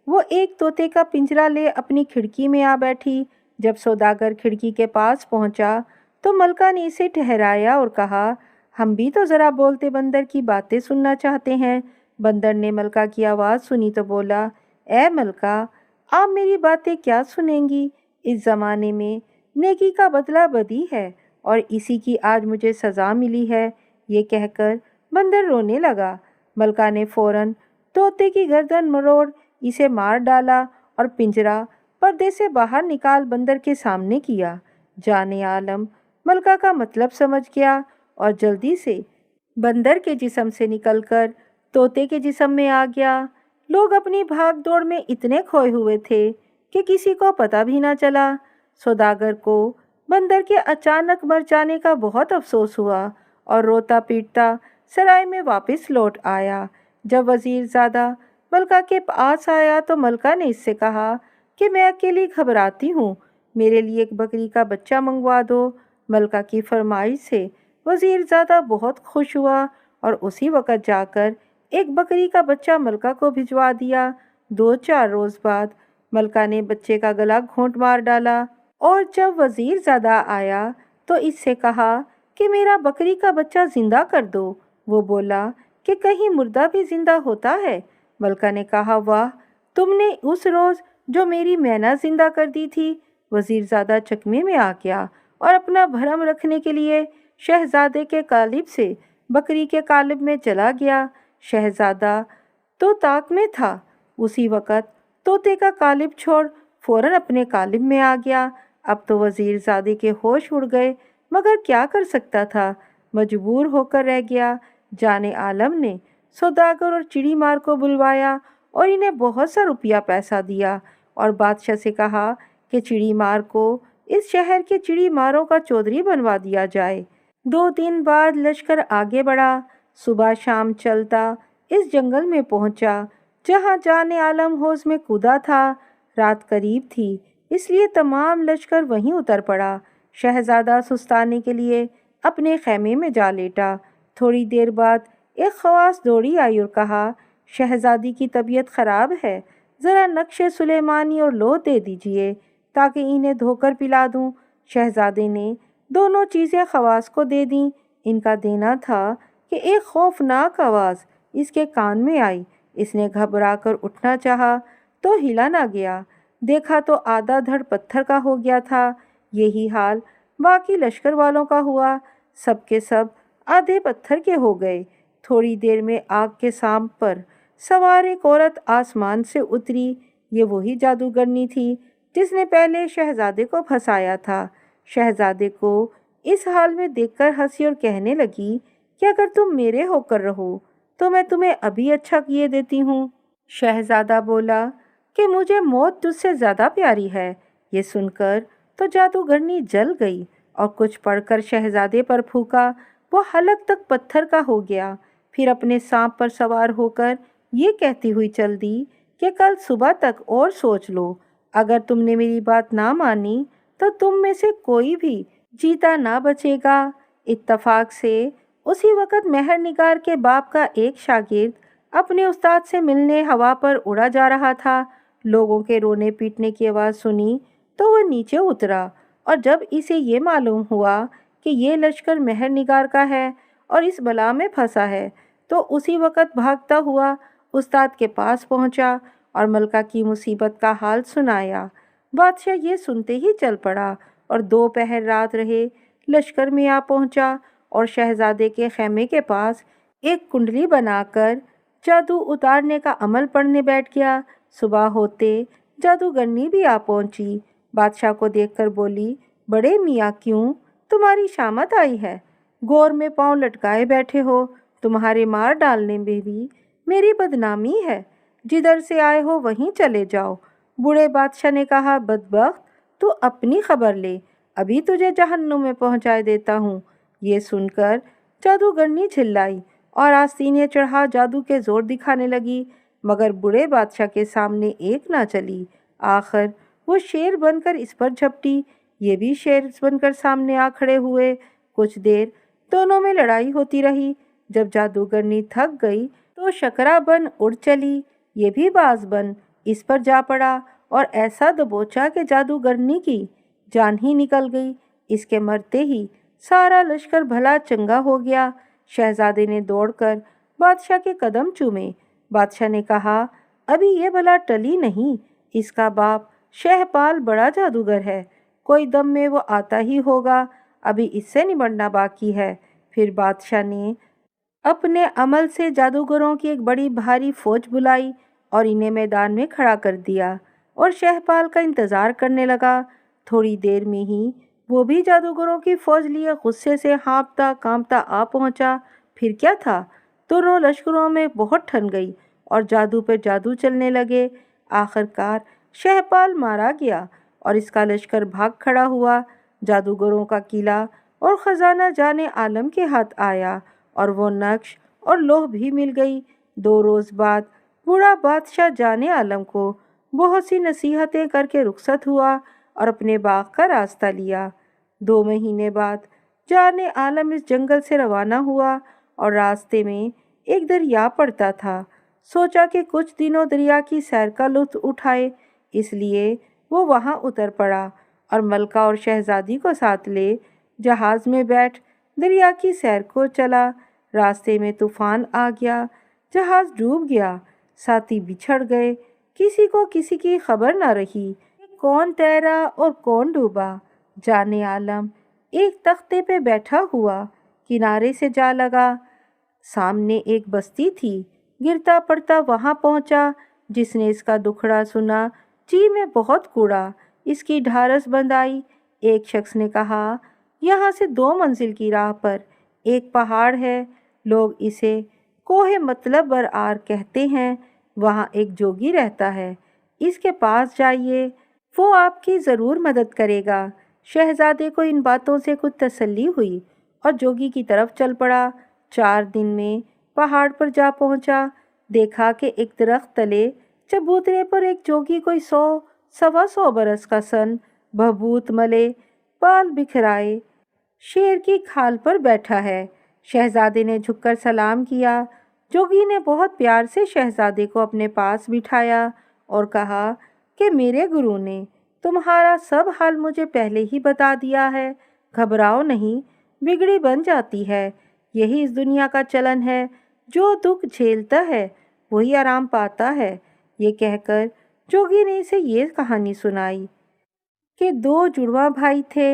وہ ایک طوطے کا پنجرا لے اپنی کھڑکی میں آ بیٹھی۔ جب سوداگر کھڑکی کے پاس پہنچا تو ملکہ نے اسے ٹھہرایا اور کہا، ہم بھی تو ذرا بولتے بندر کی باتیں سننا چاہتے ہیں۔ بندر نے ملکہ کی آواز سنی تو بولا، اے ملکہ، آپ میری باتیں کیا سنیں گی؟ اس زمانے میں نیکی کا بدلہ بدی ہے اور اسی کی آج مجھے سزا ملی ہے۔ یہ کہہ کر بندر رونے لگا۔ ملکہ نے فوراً طوطے کی گردن مروڑ اسے مار ڈالا اور پنجرا پردے سے باہر نکال بندر کے سامنے کیا۔ جان عالم ملکہ کا مطلب سمجھ گیا اور جلدی سے بندر کے جسم سے نکل کر طوطے کے جسم میں آ گیا۔ لوگ اپنی بھاگ دوڑ میں اتنے کھوئے ہوئے تھے کہ کسی کو پتہ بھی نہ چلا۔ سوداگر کو بندر کے اچانک مر جانے کا بہت افسوس ہوا اور روتا پیٹتا سرائے میں واپس لوٹ آیا۔ جب وزیر زادہ ملکہ کے پاس آیا تو ملکہ نے اس سے کہا کہ میں اکیلی گھبراتی ہوں، میرے لیے ایک بکری کا بچہ منگوا دو۔ ملکہ کی فرمائش سے وزیر زادہ بہت خوش ہوا اور اسی وقت جا کر ایک بکری کا بچہ ملکہ کو بھجوا دیا۔ 2-4 روز بعد ملکہ نے بچے کا گلا گھونٹ مار ڈالا اور جب وزیر زادہ آیا تو اس سے کہا کہ میرا بکری کا بچہ زندہ کر دو۔ وہ بولا کہ کہیں مردہ بھی زندہ ہوتا ہے؟ ملکہ نے کہا واہ، تم نے اس روز جو میری مینا زندہ کر دی تھی۔ وزیر زادہ چکمے میں آ گیا اور اپنا بھرم رکھنے کے لیے شہزادے کے قالب سے بکری کے قالب میں چلا گیا۔ شہزادہ تو طاق میں تھا، اسی وقت طوطے کا قالب چھوڑ فوراً اپنے قالب میں آ گیا۔ اب تو وزیر زادے کے ہوش اڑ گئے، مگر کیا کر سکتا تھا، مجبور ہو کر رہ گیا۔ جان عالم نے سوداگر اور چڑی مار کو بلوایا اور انہیں بہت سا روپیہ پیسہ دیا اور بادشاہ سے کہا کہ چڑی مار کو اس شہر کے چڑی ماروں کا چودھری بنوا دیا جائے۔ 2 دن بعد لشکر آگے بڑھا، صبح شام چلتا اس جنگل میں پہنچا جہاں جان عالم حوض میں کودا تھا۔ رات قریب تھی، اس لیے تمام لشکر وہیں اتر پڑا۔ شہزادہ سستانے کے لیے اپنے خیمے میں جا لیٹا۔ تھوڑی دیر بعد ایک خواص دوڑی آئی اور کہا شہزادی کی طبیعت خراب ہے، ذرا نقش سلیمانی اور لوح دے دیجئے تاکہ انہیں دھو کر پلا دوں۔ شہزادے نے دونوں چیزیں خواص کو دے دیں۔ ان کا دینا تھا کہ ایک خوفناک آواز اس کے کان میں آئی۔ اس نے گھبرا کر اٹھنا چاہا تو ہلا نہ گیا، دیکھا تو آدھا دھڑ پتھر کا ہو گیا تھا۔ یہی حال باقی لشکر والوں کا ہوا، سب کے سب آدھے پتھر کے ہو گئے۔ تھوڑی دیر میں آگ کے سانپ پر سوار ایک عورت آسمان سے اتری۔ یہ وہی جادوگرنی تھی جس نے پہلے شہزادے کو پھنسایا تھا۔ شہزادے کو اس حال میں دیکھ کر ہنسی اور کہنے لگی کہ اگر تم میرے ہو کر رہو تو میں تمہیں ابھی اچھا کیے دیتی ہوں۔ شہزادہ بولا کہ مجھے موت تجھ سے زیادہ پیاری ہے۔ یہ سن کر تو جادوگرنی جل گئی اور کچھ پڑھ کر شہزادے پر پھونکا، وہ حلق تک پتھر کا ہو گیا۔ پھر اپنے سانپ پر سوار ہو کر یہ کہتی ہوئی چل دی کہ کل صبح تک اور سوچ لو، اگر تم نے میری بات نہ مانی تو تم میں سے کوئی بھی جیتا نہ بچے گا۔ اتفاق سے اسی وقت مہر نگار کے باپ کا ایک شاگرد اپنے استاد سے ملنے ہوا پر اڑا جا رہا تھا۔ لوگوں کے رونے پیٹنے کی آواز سنی تو وہ نیچے اترا اور جب اسے یہ معلوم ہوا کہ یہ لشکر مہر نگار کا ہے اور اس بلا میں پھنسا ہے تو اسی وقت بھاگتا ہوا استاد کے پاس پہنچا اور ملکہ کی مصیبت کا حال سنایا۔ بادشاہ یہ سنتے ہی چل پڑا اور 2 پہر رات رہے لشکر میں آ پہنچا اور شہزادے کے خیمے کے پاس ایک کنڈلی بنا کر جادو اتارنے کا عمل پڑھنے بیٹھ گیا۔ صبح ہوتے جادوگرنی بھی آ پہنچی۔ بادشاہ کو دیکھ کر بولی بڑے میاں کیوں تمہاری شامت آئی ہے؟ گور میں پاؤں لٹکائے بیٹھے ہو، تمہارے مار ڈالنے میں بھی میری بدنامی ہے، جدھر سے آئے ہو وہیں چلے جاؤ۔ بوڑھے بادشاہ نے کہا بدبخت، تو اپنی خبر لے، ابھی تجھے جہنم میں پہنچائے دیتا ہوں۔ یہ سن کر جادوگرنی چلائی اور آستینے چڑھا جادو کے زور دکھانے لگی، مگر بوڑھے بادشاہ کے سامنے ایک نہ چلی۔ آخر وہ شیر بن کر اس پر جھپٹی، یہ بھی شیر بن کر سامنے آ کھڑے ہوئے۔ کچھ دیر دونوں میں لڑائی ہوتی رہی۔ جب جادوگرنی تھک گئی تو شکرا بن اڑ چلی، یہ بھی باز بن اس پر جا پڑا اور ایسا دبوچا کہ جادوگرنی کی جان ہی نکل گئی۔ اس کے مرتے ہی سارا لشکر بھلا چنگا ہو گیا۔ شہزادے نے دوڑ کر بادشاہ کے قدم چومے۔ بادشاہ نے کہا ابھی یہ بلا ٹلی نہیں، اس کا باپ شہپال بڑا جادوگر ہے، کوئی دم میں وہ آتا ہی ہوگا۔ ابھی اس سے نمٹنا باقی ہے۔ پھر بادشاہ نے اپنے عمل سے جادوگروں کی ایک بڑی بھاری فوج بلائی اور انہیں میدان میں کھڑا کر دیا اور شہپال کا انتظار کرنے لگا۔ تھوڑی دیر میں ہی وہ بھی جادوگروں کی فوج لیے غصے سے ہانپتا کانپتا آ پہنچا۔ پھر کیا تھا، دونوں لشکروں میں بہت ٹھن گئی اور جادو پہ جادو چلنے لگے۔ آخرکار شہپال مارا گیا اور اس کا لشکر بھاگ کھڑا ہوا۔ جادوگروں کا قلعہ اور خزانہ جانے عالم کے ہاتھ آیا اور وہ نقش اور لوح بھی مل گئی۔ 2 روز بعد بوڑھا بادشاہ جانے عالم کو بہت سی نصیحتیں کر کے رخصت ہوا اور اپنے باغ کا راستہ لیا۔ 2 مہینے بعد جانے عالم اس جنگل سے روانہ ہوا اور راستے میں ایک دریا پڑتا تھا۔ سوچا کہ کچھ دنوں دریا کی سیر کا لطف اٹھائے، اس لیے وہ وہاں اتر پڑا اور ملکہ اور شہزادی کو ساتھ لے جہاز میں بیٹھ دریا کی سیر کو چلا۔ راستے میں طوفان آ گیا، جہاز ڈوب گیا، ساتھی بچھڑ گئے، کسی کو کسی کی خبر نہ رہی کہ کون تیرا اور کون ڈوبا۔ جانے عالم ایک تختے پہ بیٹھا ہوا کنارے سے جا لگا۔ سامنے ایک بستی تھی، گرتا پڑتا وہاں پہنچا۔ جس نے اس کا دکھڑا سنا جی میں بہت کوڑا، اس کی ڈھارس بند آئی۔ ایک شخص نے کہا، یہاں سے 2 منزل کی راہ پر ایک پہاڑ ہے، لوگ اسے کوہ مطلب برآر کہتے ہیں، وہاں ایک جوگی رہتا ہے، اس کے پاس جائیے، وہ آپ کی ضرور مدد کرے گا۔ شہزادے کو ان باتوں سے کچھ تسلی ہوئی اور جوگی کی طرف چل پڑا۔ 4 دن میں پہاڑ پر جا پہنچا، دیکھا کہ ایک درخت تلے چبوترے پر ایک جوگی کوئی 100-125 برس کا سن بھبوت ملے بال بکھرائے شیر کی کھال پر بیٹھا ہے۔ شہزادے نے جھک کر سلام کیا۔ جوگی نے بہت پیار سے شہزادے کو اپنے پاس بٹھایا اور کہا کہ میرے گرو نے تمہارا سب حال مجھے پہلے ہی بتا دیا ہے، گھبراؤ نہیں، بگڑی بن جاتی ہے، یہی اس دنیا کا چلن ہے، جو دکھ جھیلتا ہے وہی آرام پاتا ہے۔ یہ کہہ کر جوگی نے اسے یہ کہانی سنائی کہ 2 جڑواں بھائی تھے۔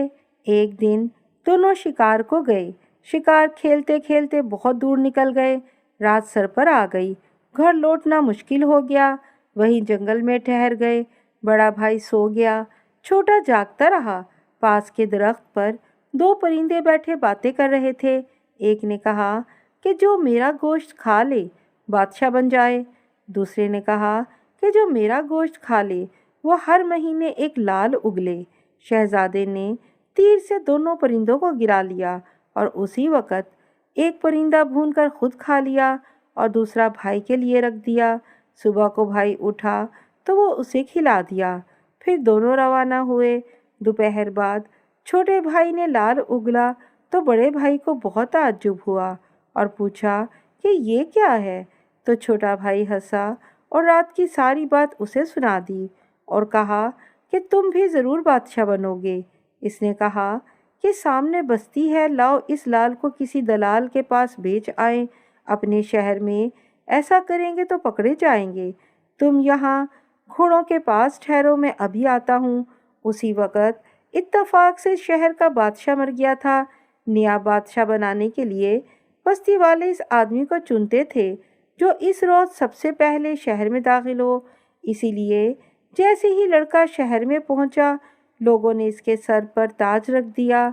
ایک دن دونوں شکار کو گئے، شکار کھیلتے کھیلتے بہت دور نکل گئے، رات سر پر آ گئی، گھر لوٹنا مشکل ہو گیا، وہیں جنگل میں ٹھہر گئے۔ بڑا بھائی سو گیا، چھوٹا جاگتا رہا۔ پاس کے درخت پر 2 پرندے بیٹھے باتیں کر رہے تھے۔ ایک نے کہا کہ جو میرا گوشت کھا لے بادشاہ بن جائے، دوسرے نے کہا کہ جو میرا گوشت کھا لے وہ ہر مہینے ایک لال اگلے۔ شہزادے نے تیر سے دونوں پرندوں کو گرا لیا اور اسی وقت ایک پرندہ بھون کر خود کھا لیا اور دوسرا بھائی کے لیے رکھ دیا۔ صبح کو بھائی اٹھا تو وہ اسے کھلا دیا۔ پھر دونوں روانہ ہوئے۔ دوپہر بعد چھوٹے بھائی نے لال اگلا تو بڑے بھائی کو بہت تعجب ہوا اور پوچھا کہ یہ کیا ہے؟ تو چھوٹا بھائی ہنسا اور رات کی ساری بات اسے سنا دی اور کہا کہ تم بھی ضرور بادشاہ بنو گے۔ اس نے کہا کہ سامنے بستی ہے، لاؤ اس لال کو کسی دلال کے پاس بیچ آئیں، اپنے شہر میں ایسا کریں گے تو پکڑے جائیں گے، تم یہاں گھوڑوں کے پاس ٹھہرو، میں ابھی آتا ہوں۔ اسی وقت اتفاق سے شہر کا بادشاہ مر گیا تھا۔ نیا بادشاہ بنانے کے لیے بستی والے اس آدمی کو چنتے تھے جو اس روز سب سے پہلے شہر میں داخل ہو۔ اسی لیے جیسے ہی لڑکا شہر میں پہنچا، لوگوں نے اس کے سر پر تاج رکھ دیا،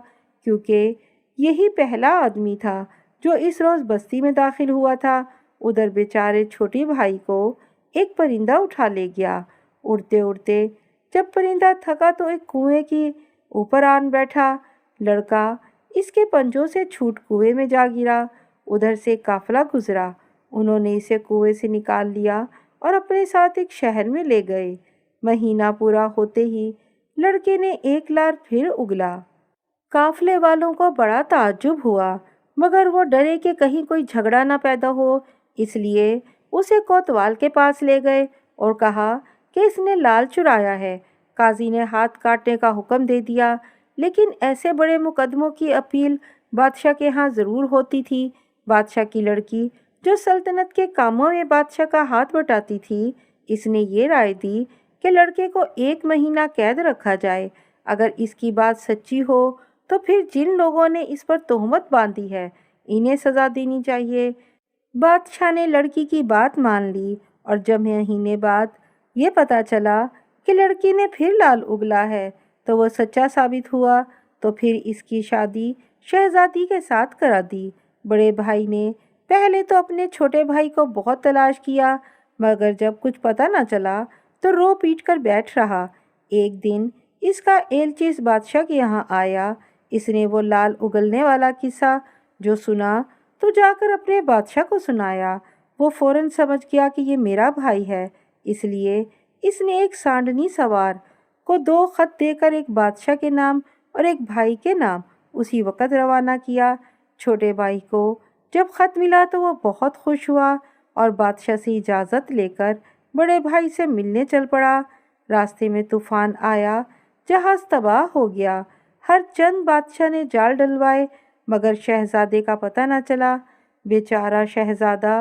کیونکہ یہی پہلا آدمی تھا جو اس روز بستی میں داخل ہوا تھا۔ ادھر بیچارے چھوٹے بھائی کو ایک پرندہ اٹھا لے گیا۔ اڑتے اڑتے جب پرندہ تھکا تو ایک کنویں کی اوپر آن بیٹھا۔ لڑکا اس کے پنجوں سے چھوٹ کنویں میں جا گرا۔ ادھر سے قافلہ گزرا، انہوں نے اسے کنویں سے نکال لیا اور اپنے ساتھ ایک شہر میں لے گئے۔ مہینہ پورا ہوتے ہی لڑکے نے ایک لال پھر اگلا۔ قافلے والوں کو بڑا تعجب ہوا، مگر وہ ڈرے کہ کہیں کوئی جھگڑا نہ پیدا ہو، اس لیے اسے کوتوال کے پاس لے گئے اور کہا کہ اس نے لال چرایا ہے۔ قاضی نے ہاتھ کاٹنے کا حکم دے دیا، لیکن ایسے بڑے مقدموں کی اپیل بادشاہ کے ہاں ضرور ہوتی تھی۔ بادشاہ کی لڑکی جو سلطنت کے کاموں میں بادشاہ کا ہاتھ بٹاتی تھی، اس نے یہ رائے دی کہ لڑکے کو 1 مہینہ قید رکھا جائے، اگر اس کی بات سچی ہو تو پھر جن لوگوں نے اس پر تہمت باندھی ہے انہیں سزا دینی چاہیے۔ بادشاہ نے لڑکی کی بات مان لی، اور جب مہینے بعد یہ پتہ چلا کہ لڑکی نے پھر لال اگلا ہے تو وہ سچا ثابت ہوا، تو پھر اس کی شادی شہزادی کے ساتھ کرا دی۔ بڑے بھائی نے پہلے تو اپنے چھوٹے بھائی کو بہت تلاش کیا، مگر جب کچھ پتہ نہ چلا تو رو پیٹ کر بیٹھ رہا۔ ایک دن اس کا ایلچی اس بادشاہ کے یہاں آیا۔ اس نے وہ لال اگلنے والا قصہ جو سنا تو جا کر اپنے بادشاہ کو سنایا۔ وہ فوراً سمجھ گیا کہ یہ میرا بھائی ہے، اس لیے اس نے ایک سانڈنی سوار کو 2 خط دے کر ایک بادشاہ کے نام اور ایک بھائی کے نام اسی وقت روانہ کیا۔ چھوٹے بھائی کو جب خط ملا تو وہ بہت خوش ہوا اور بادشاہ سے اجازت لے کر بڑے بھائی سے ملنے چل پڑا۔ راستے میں طوفان آیا، جہاز تباہ ہو گیا، ہر چند بادشاہ نے جال ڈلوائے مگر شہزادے کا پتہ نہ چلا۔ بیچارہ شہزادہ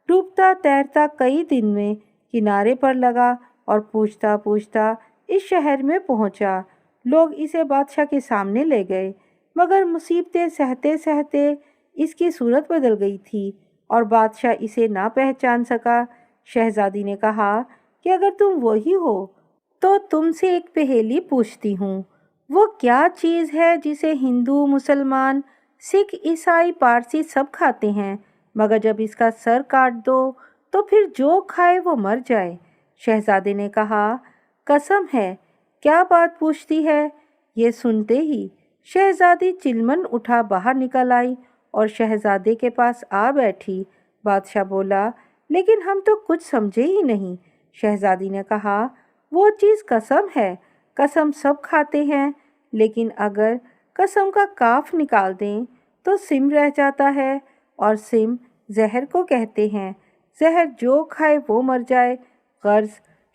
ڈوبتا تیرتا کئی دن میں کنارے پر لگا اور پوچھتا پوچھتا اس شہر میں پہنچا۔ لوگ اسے بادشاہ کے سامنے لے گئے، مگر مصیبتیں سہتے سہتے اس کی صورت بدل گئی تھی اور بادشاہ اسے نہ پہچان سکا۔ شہزادی نے کہا کہ اگر تم وہی ہو تو تم سے ایک پہیلی پوچھتی ہوں، وہ کیا چیز ہے جسے ہندو، مسلمان، سکھ، عیسائی، پارسی سب کھاتے ہیں، مگر جب اس کا سر کاٹ دو تو پھر جو کھائے وہ مر جائے؟ شہزادے نے کہا، قسم ہے، کیا بات پوچھتی ہے؟ یہ سنتے ہی شہزادی چلمن اٹھا باہر نکل آئی اور شہزادے کے پاس آ بیٹھی۔ بادشاہ بولا، لیکن ہم تو کچھ سمجھے ہی نہیں۔ شہزادی نے کہا، وہ چیز قسم ہے، قسم سب کھاتے ہیں، لیکن اگر قسم کا کاف نکال دیں تو سم رہ جاتا ہے، اور سم زہر کو کہتے ہیں، زہر جو کھائے وہ مر جائے۔ غرض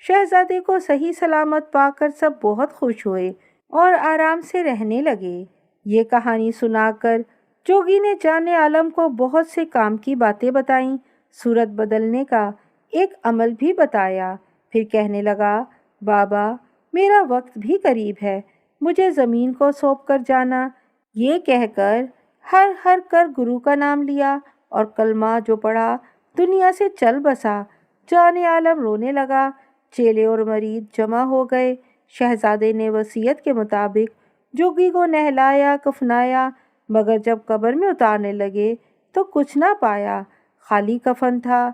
شہزادے کو صحیح سلامت پا کر سب بہت خوش ہوئے اور آرام سے رہنے لگے۔ یہ کہانی سنا کر جوگی نے جان عالم کو بہت سے کام کی باتیں بتائیں، صورت بدلنے کا ایک عمل بھی بتایا۔ پھر کہنے لگا، بابا، میرا وقت بھی قریب ہے، مجھے زمین کو سونپ کر جانا۔ یہ کہہ کر ہر ہر کر گرو کا نام لیا اور کلمہ جو پڑھا دنیا سے چل بسا۔ جان عالم رونے لگا، چیلے اور مرید جمع ہو گئے۔ شہزادے نے وصیت کے مطابق جوگی کو نہلایا کفنایا، مگر جب قبر میں اتارنے لگے تو کچھ نہ پایا، خالی کفن تھا۔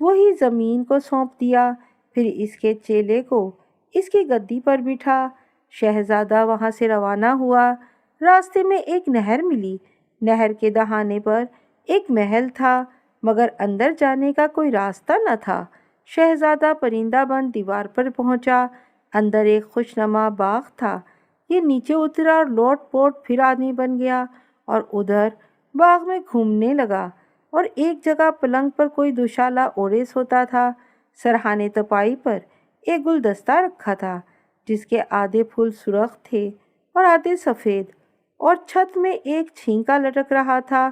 وہی زمین کو سونپ دیا، پھر اس کے چیلے کو اس کی گدی پر بٹھا۔ شہزادہ وہاں سے روانہ ہوا۔ راستے میں ایک نہر ملی۔ نہر کے دہانے پر ایک محل تھا، مگر اندر جانے کا کوئی راستہ نہ تھا۔ شہزادہ پرندہ بند دیوار پر پہنچا۔ اندر ایک خوشنما باغ تھا۔ یہ نیچے اترا اور لوٹ پوٹ پھر آدمی بن گیا اور ادھر باغ میں گھومنے لگا، اور ایک جگہ پلنگ پر کوئی دوشالہ اوڑے سوتا تھا۔ سرہانے تپائی پر ایک گلدستہ رکھا تھا جس کے آدھے پھول سرخ تھے اور آدھے سفید، اور چھت میں ایک چھینکا لٹک رہا تھا۔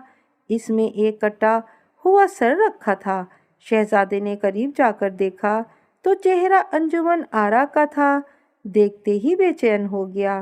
اس میں ایک کٹا ہوا سر رکھا تھا۔ شہزادے نے قریب جا کر دیکھا تو چہرہ انجمن آرا کا تھا۔ دیکھتے ہی بے چین ہو گیا۔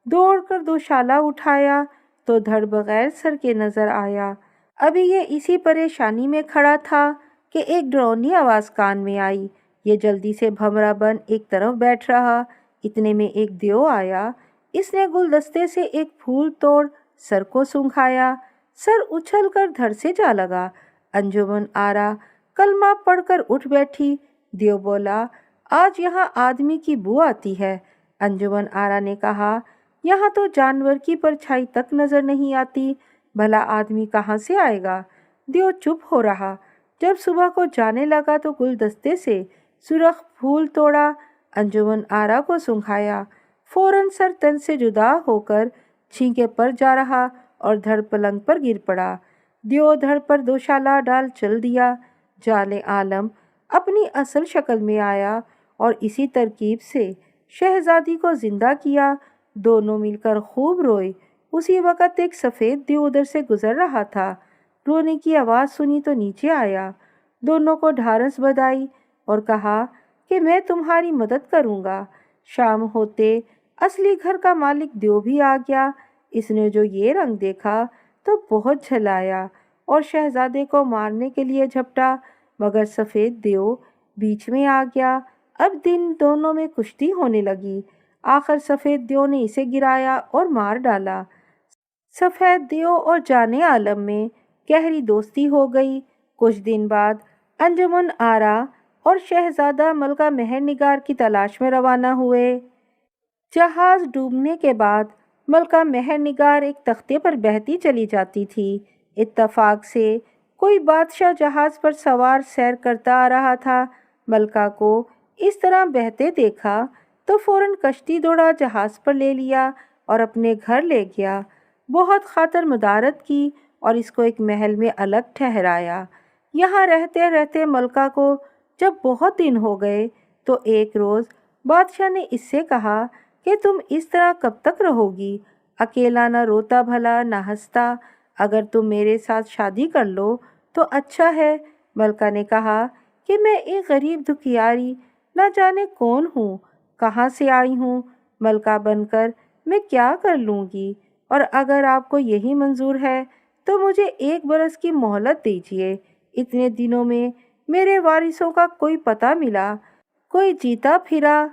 دوڑ کر دوشالہ اٹھایا تو دھڑ بغیر سر کے نظر آیا۔ ابھی یہ اسی پریشانی میں کھڑا تھا کہ ایک ڈراؤنی آواز کان میں آئی۔ یہ جلدی سے بھمرا بن ایک طرف بیٹھ رہا۔ اتنے میں ایک دیو آیا۔ اس نے گلدستے سے ایک پھول توڑ سر کو سنگھایا۔ سر اچھل کر دھڑ سے جا لگا۔ انجمن آرا کلمہ پڑھ کر اٹھ بیٹھی۔ دیو بولا، آج یہاں آدمی کی بو آتی ہے۔ انجمن آرا نے کہا، یہاں تو جانور کی پرچھائی تک نظر نہیں آتی، بھلا آدمی کہاں سے آئے گا؟ دیو چپ ہو رہا۔ جب صبح کو جانے لگا تو گلدستے سے سرخ پھول توڑا، انجمن آرا کو سنگھایا، فوراً سر تن سے جدا ہو کر چھینکے پر جا رہا اور دھڑ پلنگ پر گر پڑا۔ دیو دھڑ پر دوشالہ ڈال چل دیا۔ جان عالم اپنی اصل شکل میں آیا اور اسی ترکیب سے شہزادی کو زندہ کیا۔ دونوں مل کر خوب روئے۔ اسی وقت ایک سفید دیو ادھر سے گزر رہا تھا۔ رونے کی آواز سنی تو نیچے آیا، دونوں کو ڈھارس بدائی اور کہا کہ میں تمہاری مدد کروں گا۔ شام ہوتے اصلی گھر کا مالک دیو بھی آ گیا۔ اس نے جو یہ رنگ دیکھا تو بہت جھلایا اور شہزادے کو مارنے کے لیے جھپٹا، مگر سفید دیو بیچ میں آ گیا۔ اب دونوں میں کشتی ہونے لگی۔ آخر سفید دیو نے اسے گرایا اور مار ڈالا۔ سفید دیو اور جان عالم میں گہری دوستی ہو گئی۔ کچھ دن بعد انجمن آرا اور شہزادہ ملکہ مہر نگار کی تلاش میں روانہ ہوئے۔ جہاز ڈوبنے کے بعد ملکہ مہر نگار ایک تختے پر بہتی چلی جاتی تھی۔ اتفاق سے کوئی بادشاہ جہاز پر سوار سیر کرتا آ رہا تھا۔ ملکہ کو اس طرح بہتے دیکھا تو فوراً کشتی دوڑا جہاز پر لے لیا اور اپنے گھر لے گیا۔ بہت خاطر مدارت کی اور اس کو ایک محل میں الگ ٹھہرایا۔ یہاں رہتے رہتے ملکہ کو جب بہت دن ہو گئے تو ایک روز بادشاہ نے اس سے کہا کہ تم اس طرح کب تک رہو گی؟ اکیلا نہ روتا بھلا نہ ہنستا، اگر تم میرے ساتھ شادی کر لو تو اچھا ہے۔ ملکہ نے کہا کہ میں ایک غریب دکھیاری نہ جانے کون ہوں، کہاں سے آئی ہوں، ملکہ بن کر میں کیا کر لوں گی، اور اگر آپ کو یہی منظور ہے تو مجھے 1 برس کی مہلت دیجیے۔ اتنے دنوں میں میرے وارثوں کا کوئی پتہ ملا، کوئی جیتا پھرا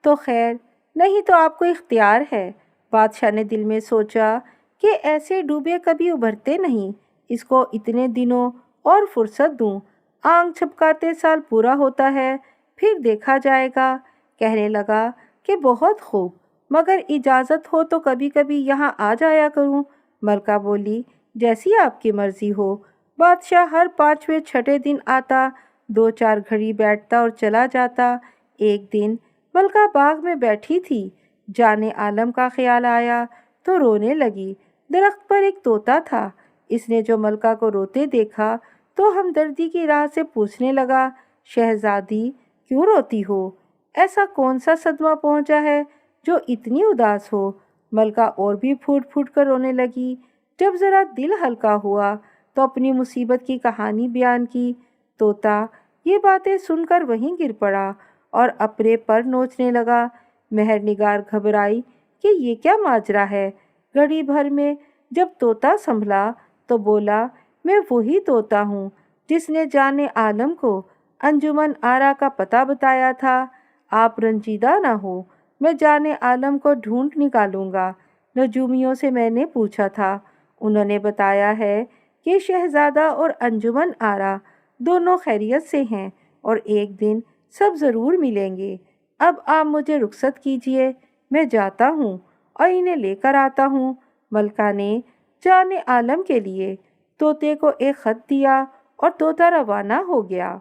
تو خیر، نہیں تو آپ کو اختیار ہے۔ بادشاہ نے دل میں سوچا کہ ایسے ڈوبے کبھی ابھرتے نہیں، اس کو اتنے دنوں اور فرصت دوں، آنکھ جھپکاتے سال پورا ہوتا ہے پھر دیکھا جائے گا۔ کہنے لگا کہ بہت خوب، مگر اجازت ہو تو کبھی کبھی یہاں آ جایا کروں۔ ملکہ بولی جیسی آپ کی مرضی ہو۔ بادشاہ ہر 5ویں 6 دن آتا، 2-4 گھڑی بیٹھتا اور چلا جاتا۔ ایک دن ملکہ باغ میں بیٹھی تھی، جان عالم کا خیال آیا تو رونے لگی۔ درخت پر ایک طوطا تھا، اس نے جو ملکہ کو روتے دیکھا تو ہمدردی کی راہ سے پوچھنے لگا، شہزادی کیوں روتی ہو؟ ایسا کون سا صدمہ پہنچا ہے جو اتنی اداس ہو؟ ملکہ اور بھی پھوٹ پھوٹ کر رونے لگی۔ جب ذرا دل ہلکا ہوا تو اپنی مصیبت کی کہانی بیان کی۔ طوطا یہ باتیں سن کر وہیں گر پڑا اور اپنے پر نوچنے لگا۔ مہر نگار گھبرائی کہ یہ کیا ماجرا ہے۔ گھڑی بھر میں جب طوطا سنبھلا تو بولا، میں وہی طوطا ہوں جس نے جان عالم کو انجمن آرا کا پتہ بتایا تھا۔ آپ رنجیدہ نہ ہو، میں جان عالم کو ڈھونڈ نکالوں گا۔ نجومیوں سے میں نے پوچھا تھا، انہوں نے بتایا ہے کہ شہزادہ اور انجمن آرا دونوں خیریت سے ہیں اور ایک دن سب ضرور ملیں گے۔ اب آپ مجھے رخصت کیجیے، میں جاتا ہوں اور انہیں لے کر آتا ہوں۔ ملکہ نے جان عالم کے لیے طوطے کو ایک خط دیا اور طوطا روانہ ہو گیا۔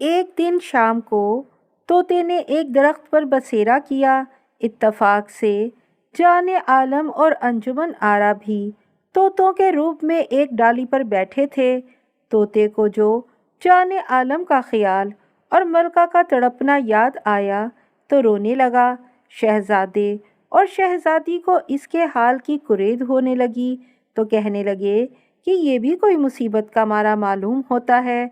ایک دن شام کو طوطے نے ایک درخت پر بسیرا کیا۔ اتفاق سے جان عالم اور انجمن آرا بھی طوطوں کے روپ میں ایک ڈالی پر بیٹھے تھے۔ طوطے کو جو جان عالم کا خیال اور ملکہ کا تڑپنا یاد آیا تو رونے لگا۔ شہزادے اور شہزادی کو اس کے حال کی کرید ہونے لگی تو کہنے لگے کہ یہ بھی کوئی مصیبت کا مارا معلوم ہوتا ہے۔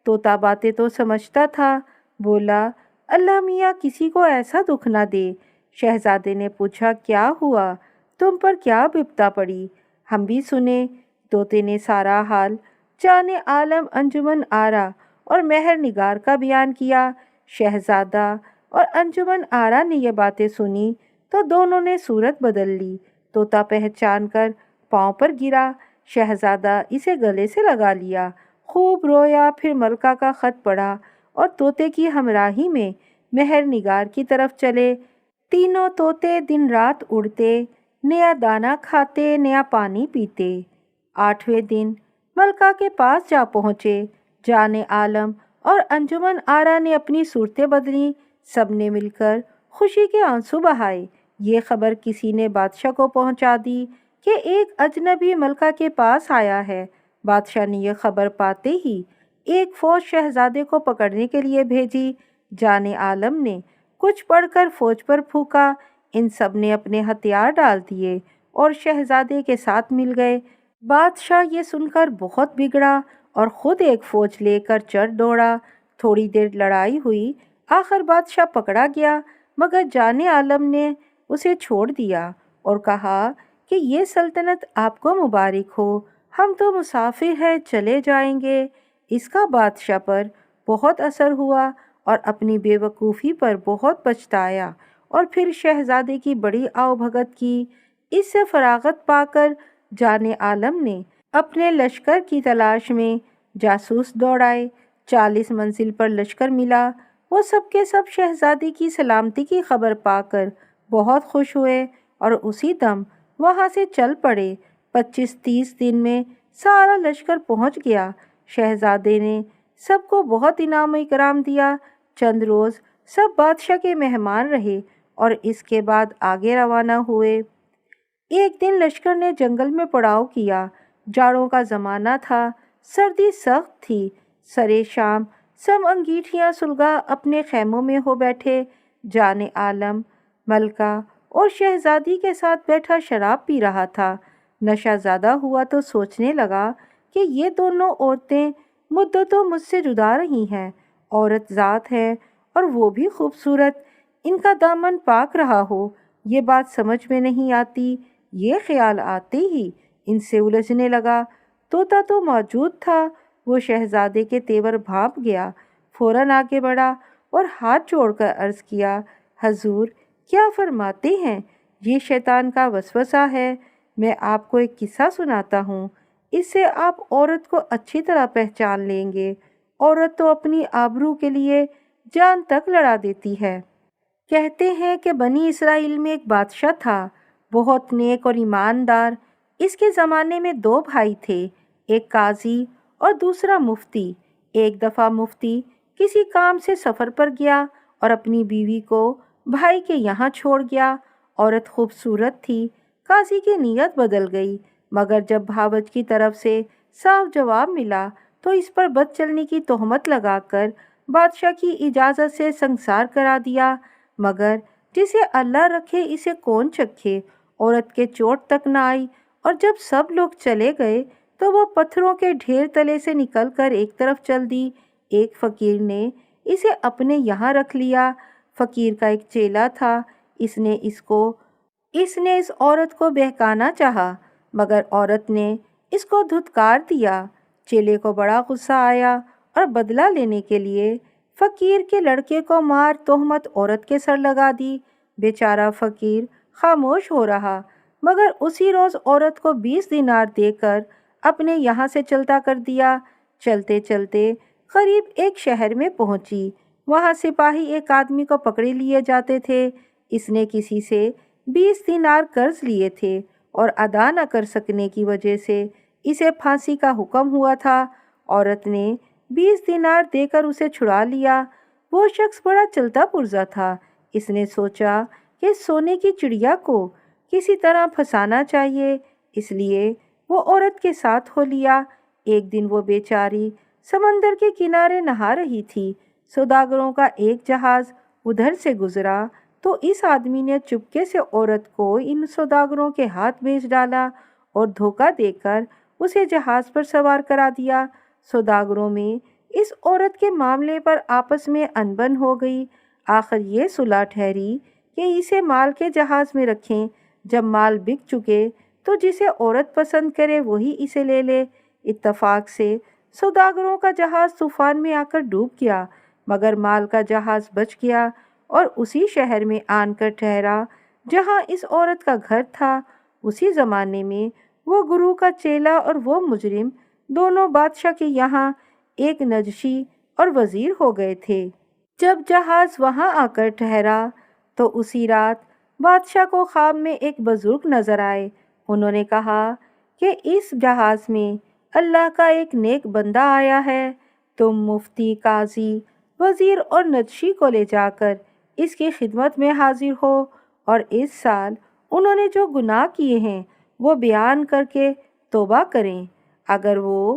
طوطا باتیں تو سمجھتا تھا، بولا، اللہ میاں کسی کو ایسا دکھ نہ دے۔ شہزادے نے پوچھا، کیا ہوا؟ تم پر کیا بپتا پڑی؟ ہم بھی سنیں۔ طوطے نے سارا حال جان عالم، انجمن آرا اور مہر نگار کا بیان کیا۔ شہزادہ اور انجمن آرا نے یہ باتیں سنی تو دونوں نے صورت بدل لی۔ طوطا پہچان کر پاؤں پر گرا، شہزادہ اسے گلے سے لگا لیا، خوب رویا، پھر ملکہ کا خط پڑھا اور طوطے کی ہمراہی میں مہر نگار کی طرف چلے۔ تینوں طوطے دن رات اڑتے، نیا دانہ کھاتے، نیا پانی پیتے۔ 8ویں دن ملکہ کے پاس جا پہنچے۔ جان عالم اور انجمن آرا نے اپنی صورتیں بدلیں، سب نے مل کر خوشی کے آنسو بہائے۔ یہ خبر کسی نے بادشاہ کو پہنچا دی کہ ایک اجنبی ملکہ کے پاس آیا ہے۔ بادشاہ نے یہ خبر پاتے ہی ایک فوج شہزادے کو پکڑنے کے لیے بھیجی۔ جان عالم نے کچھ پڑھ کر فوج پر پھونکا، ان سب نے اپنے ہتھیار ڈال دیے اور شہزادے کے ساتھ مل گئے۔ بادشاہ یہ سن کر بہت بگڑا اور خود ایک فوج لے کر چڑھ دوڑا۔ تھوڑی دیر لڑائی ہوئی، آخر بادشاہ پکڑا گیا، مگر جان عالم نے اسے چھوڑ دیا اور کہا کہ یہ سلطنت آپ کو مبارک ہو، ہم تو مسافر ہیں، چلے جائیں گے۔ اس کا بادشاہ پر بہت اثر ہوا اور اپنی بے وقوفی پر بہت پچھتایا، اور پھر شہزادے کی بڑی آؤ بھگت کی۔ اس سے فراغت پا کر جان عالم نے اپنے لشکر کی تلاش میں جاسوس دوڑائے۔ 40 منزل پر لشکر ملا۔ وہ سب کے سب شہزادے کی سلامتی کی خبر پا کر بہت خوش ہوئے اور اسی دم وہاں سے چل پڑے۔ 25-30 دن میں سارا لشکر پہنچ گیا۔ شہزادے نے سب کو بہت انعام و اکرام دیا۔ چند روز سب بادشاہ کے مہمان رہے اور اس کے بعد آگے روانہ ہوئے۔ ایک دن لشکر نے جنگل میں پڑاؤ کیا۔ جاڑوں کا زمانہ تھا، سردی سخت تھی۔ سرے شام سب انگیٹھیاں سلگا اپنے خیموں میں ہو بیٹھے۔ جان عالم ملکہ اور شہزادی کے ساتھ بیٹھا شراب پی رہا تھا۔ نشہ زیادہ ہوا تو سوچنے لگا کہ یہ دونوں عورتیں مدتوں مجھ سے جدا رہی ہیں، عورت ذات ہیں اور وہ بھی خوبصورت، ان کا دامن پاک رہا ہو، یہ بات سمجھ میں نہیں آتی۔ یہ خیال آتے ہی ان سے الجھنے لگا۔ طوطا تو موجود تھا، وہ شہزادے کے تیور بھانپ گیا، فوراً آگے بڑھا اور ہاتھ جوڑ کر عرض کیا، حضور کیا فرماتے ہیں؟ یہ شیطان کا وسوسہ ہے۔ میں آپ کو ایک قصہ سناتا ہوں، اس سے آپ عورت کو اچھی طرح پہچان لیں گے۔ عورت تو اپنی آبرو کے لیے جان تک لڑا دیتی ہے۔ کہتے ہیں کہ بنی اسرائیل میں ایک بادشاہ تھا، بہت نیک اور ایماندار۔ اس کے زمانے میں 2 بھائی تھے، ایک قاضی اور دوسرا مفتی۔ ایک دفعہ مفتی کسی کام سے سفر پر گیا اور اپنی بیوی کو بھائی کے یہاں چھوڑ گیا۔ عورت خوبصورت تھی۔ قاضی کی نیت بدل گئی، مگر جب بھاوج کی طرف سے صاف جواب ملا تو اس پر بد چلنے کی تہمت لگا کر بادشاہ کی اجازت سے سنگسار کرا دیا۔ مگر جسے اللہ رکھے اسے کون چکھے؟ عورت کے چوٹ تک نہ آئی، اور جب سب لوگ چلے گئے تو وہ پتھروں کے ڈھیر تلے سے نکل کر ایک طرف چل دی۔ ایک فقیر نے اسے اپنے یہاں رکھ لیا۔ فقیر کا ایک چیلا تھا، اس نے اس عورت کو بہکانا چاہا، مگر عورت نے اس کو دھتکار دیا۔ چیلے کو بڑا غصہ آیا اور بدلہ لینے کے لیے فقیر کے لڑکے کو مار تہمت عورت کے سر لگا دی۔ بیچارہ فقیر خاموش ہو رہا، مگر اسی روز عورت کو 20 دینار دے کر اپنے یہاں سے چلتا کر دیا۔ چلتے چلتے قریب ایک شہر میں پہنچی۔ وہاں سپاہی ایک آدمی کو پکڑے لیے جاتے تھے۔ اس نے کسی سے 20 دینار قرض لیے تھے اور ادا نہ کر سکنے کی وجہ سے اسے پھانسی کا حکم ہوا تھا۔ عورت نے 20 دینار دے کر اسے چھڑا لیا۔ وہ شخص بڑا چلتا پرزا تھا۔ اس نے سوچا کہ سونے کی چڑیا کو کسی طرح پھنسانا چاہیے، اس لیے وہ عورت کے ساتھ ہو لیا۔ ایک دن وہ بیچاری سمندر کے کنارے نہا رہی تھی۔ سوداگروں کا ایک جہاز ادھر سے گزرا تو اس آدمی نے چپکے سے عورت کو ان سوداگروں کے ہاتھ بھیج ڈالا اور دھوکہ دے کر اسے جہاز پر سوار کرا دیا۔ سوداگروں میں اس عورت کے معاملے پر آپس میں انبن ہو گئی۔ آخر یہ صلح ٹھہری کہ اسے مال کے جہاز میں رکھیں، جب مال بک چکے تو جسے عورت پسند کرے وہی اسے لے لے۔ اتفاق سے سوداگروں کا جہاز طوفان میں آ کر ڈوب گیا، مگر مال کا جہاز بچ گیا اور اسی شہر میں آن کر ٹھہرا جہاں اس عورت کا گھر تھا۔ اسی زمانے میں وہ گرو کا چیلا اور وہ مجرم دونوں بادشاہ کے یہاں ایک نجشی اور وزیر ہو گئے تھے۔ جب جہاز وہاں آ کر ٹھہرا تو اسی رات بادشاہ کو خواب میں ایک بزرگ نظر آئے۔ انہوں نے کہا کہ اس جہاز میں اللہ کا ایک نیک بندہ آیا ہے، تم مفتی، قاضی، وزیر اور نجشی کو لے جا کر اس کی خدمت میں حاضر ہو، اور اس سال انہوں نے جو گناہ کیے ہیں وہ بیان کر کے توبہ کریں۔ اگر وہ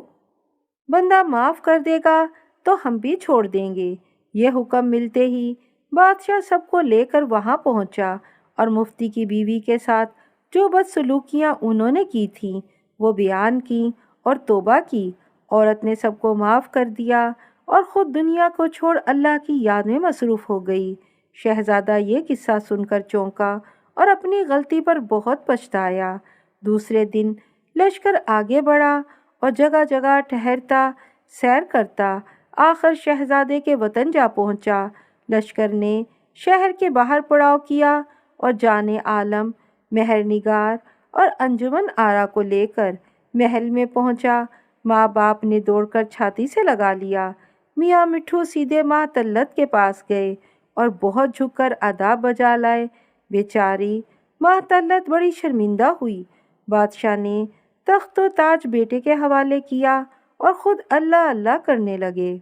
بندہ معاف کر دے گا تو ہم بھی چھوڑ دیں گے۔ یہ حکم ملتے ہی بادشاہ سب کو لے کر وہاں پہنچا اور مفتی کی بیوی کے ساتھ جو بدسلوکیاں انہوں نے کی تھیں وہ بیان کی اور توبہ کی۔ عورت نے سب کو معاف کر دیا اور خود دنیا کو چھوڑ اللہ کی یاد میں مصروف ہو گئی۔ شہزادہ یہ قصہ سن کر چونکا اور اپنی غلطی پر بہت پچھتایا۔ دوسرے دن لشکر آگے بڑھا اور جگہ جگہ ٹھہرتا سیر کرتا آخر شہزادے کے وطن جا پہنچا۔ لشکر نے شہر کے باہر پڑاؤ کیا اور جان عالم، مہر نگار اور انجمن آرا کو لے کر محل میں پہنچا۔ ماں باپ نے دوڑ کر چھاتی سے لگا لیا۔ میاں مٹھو سیدھے ماہتلت کے پاس گئے اور بہت جھک کر آداب بجا لائے۔ بیچاری ماہتلت بڑی شرمندہ ہوئی۔ بادشاہ نے تخت و تاج بیٹے کے حوالے کیا اور خود اللہ اللہ کرنے لگے۔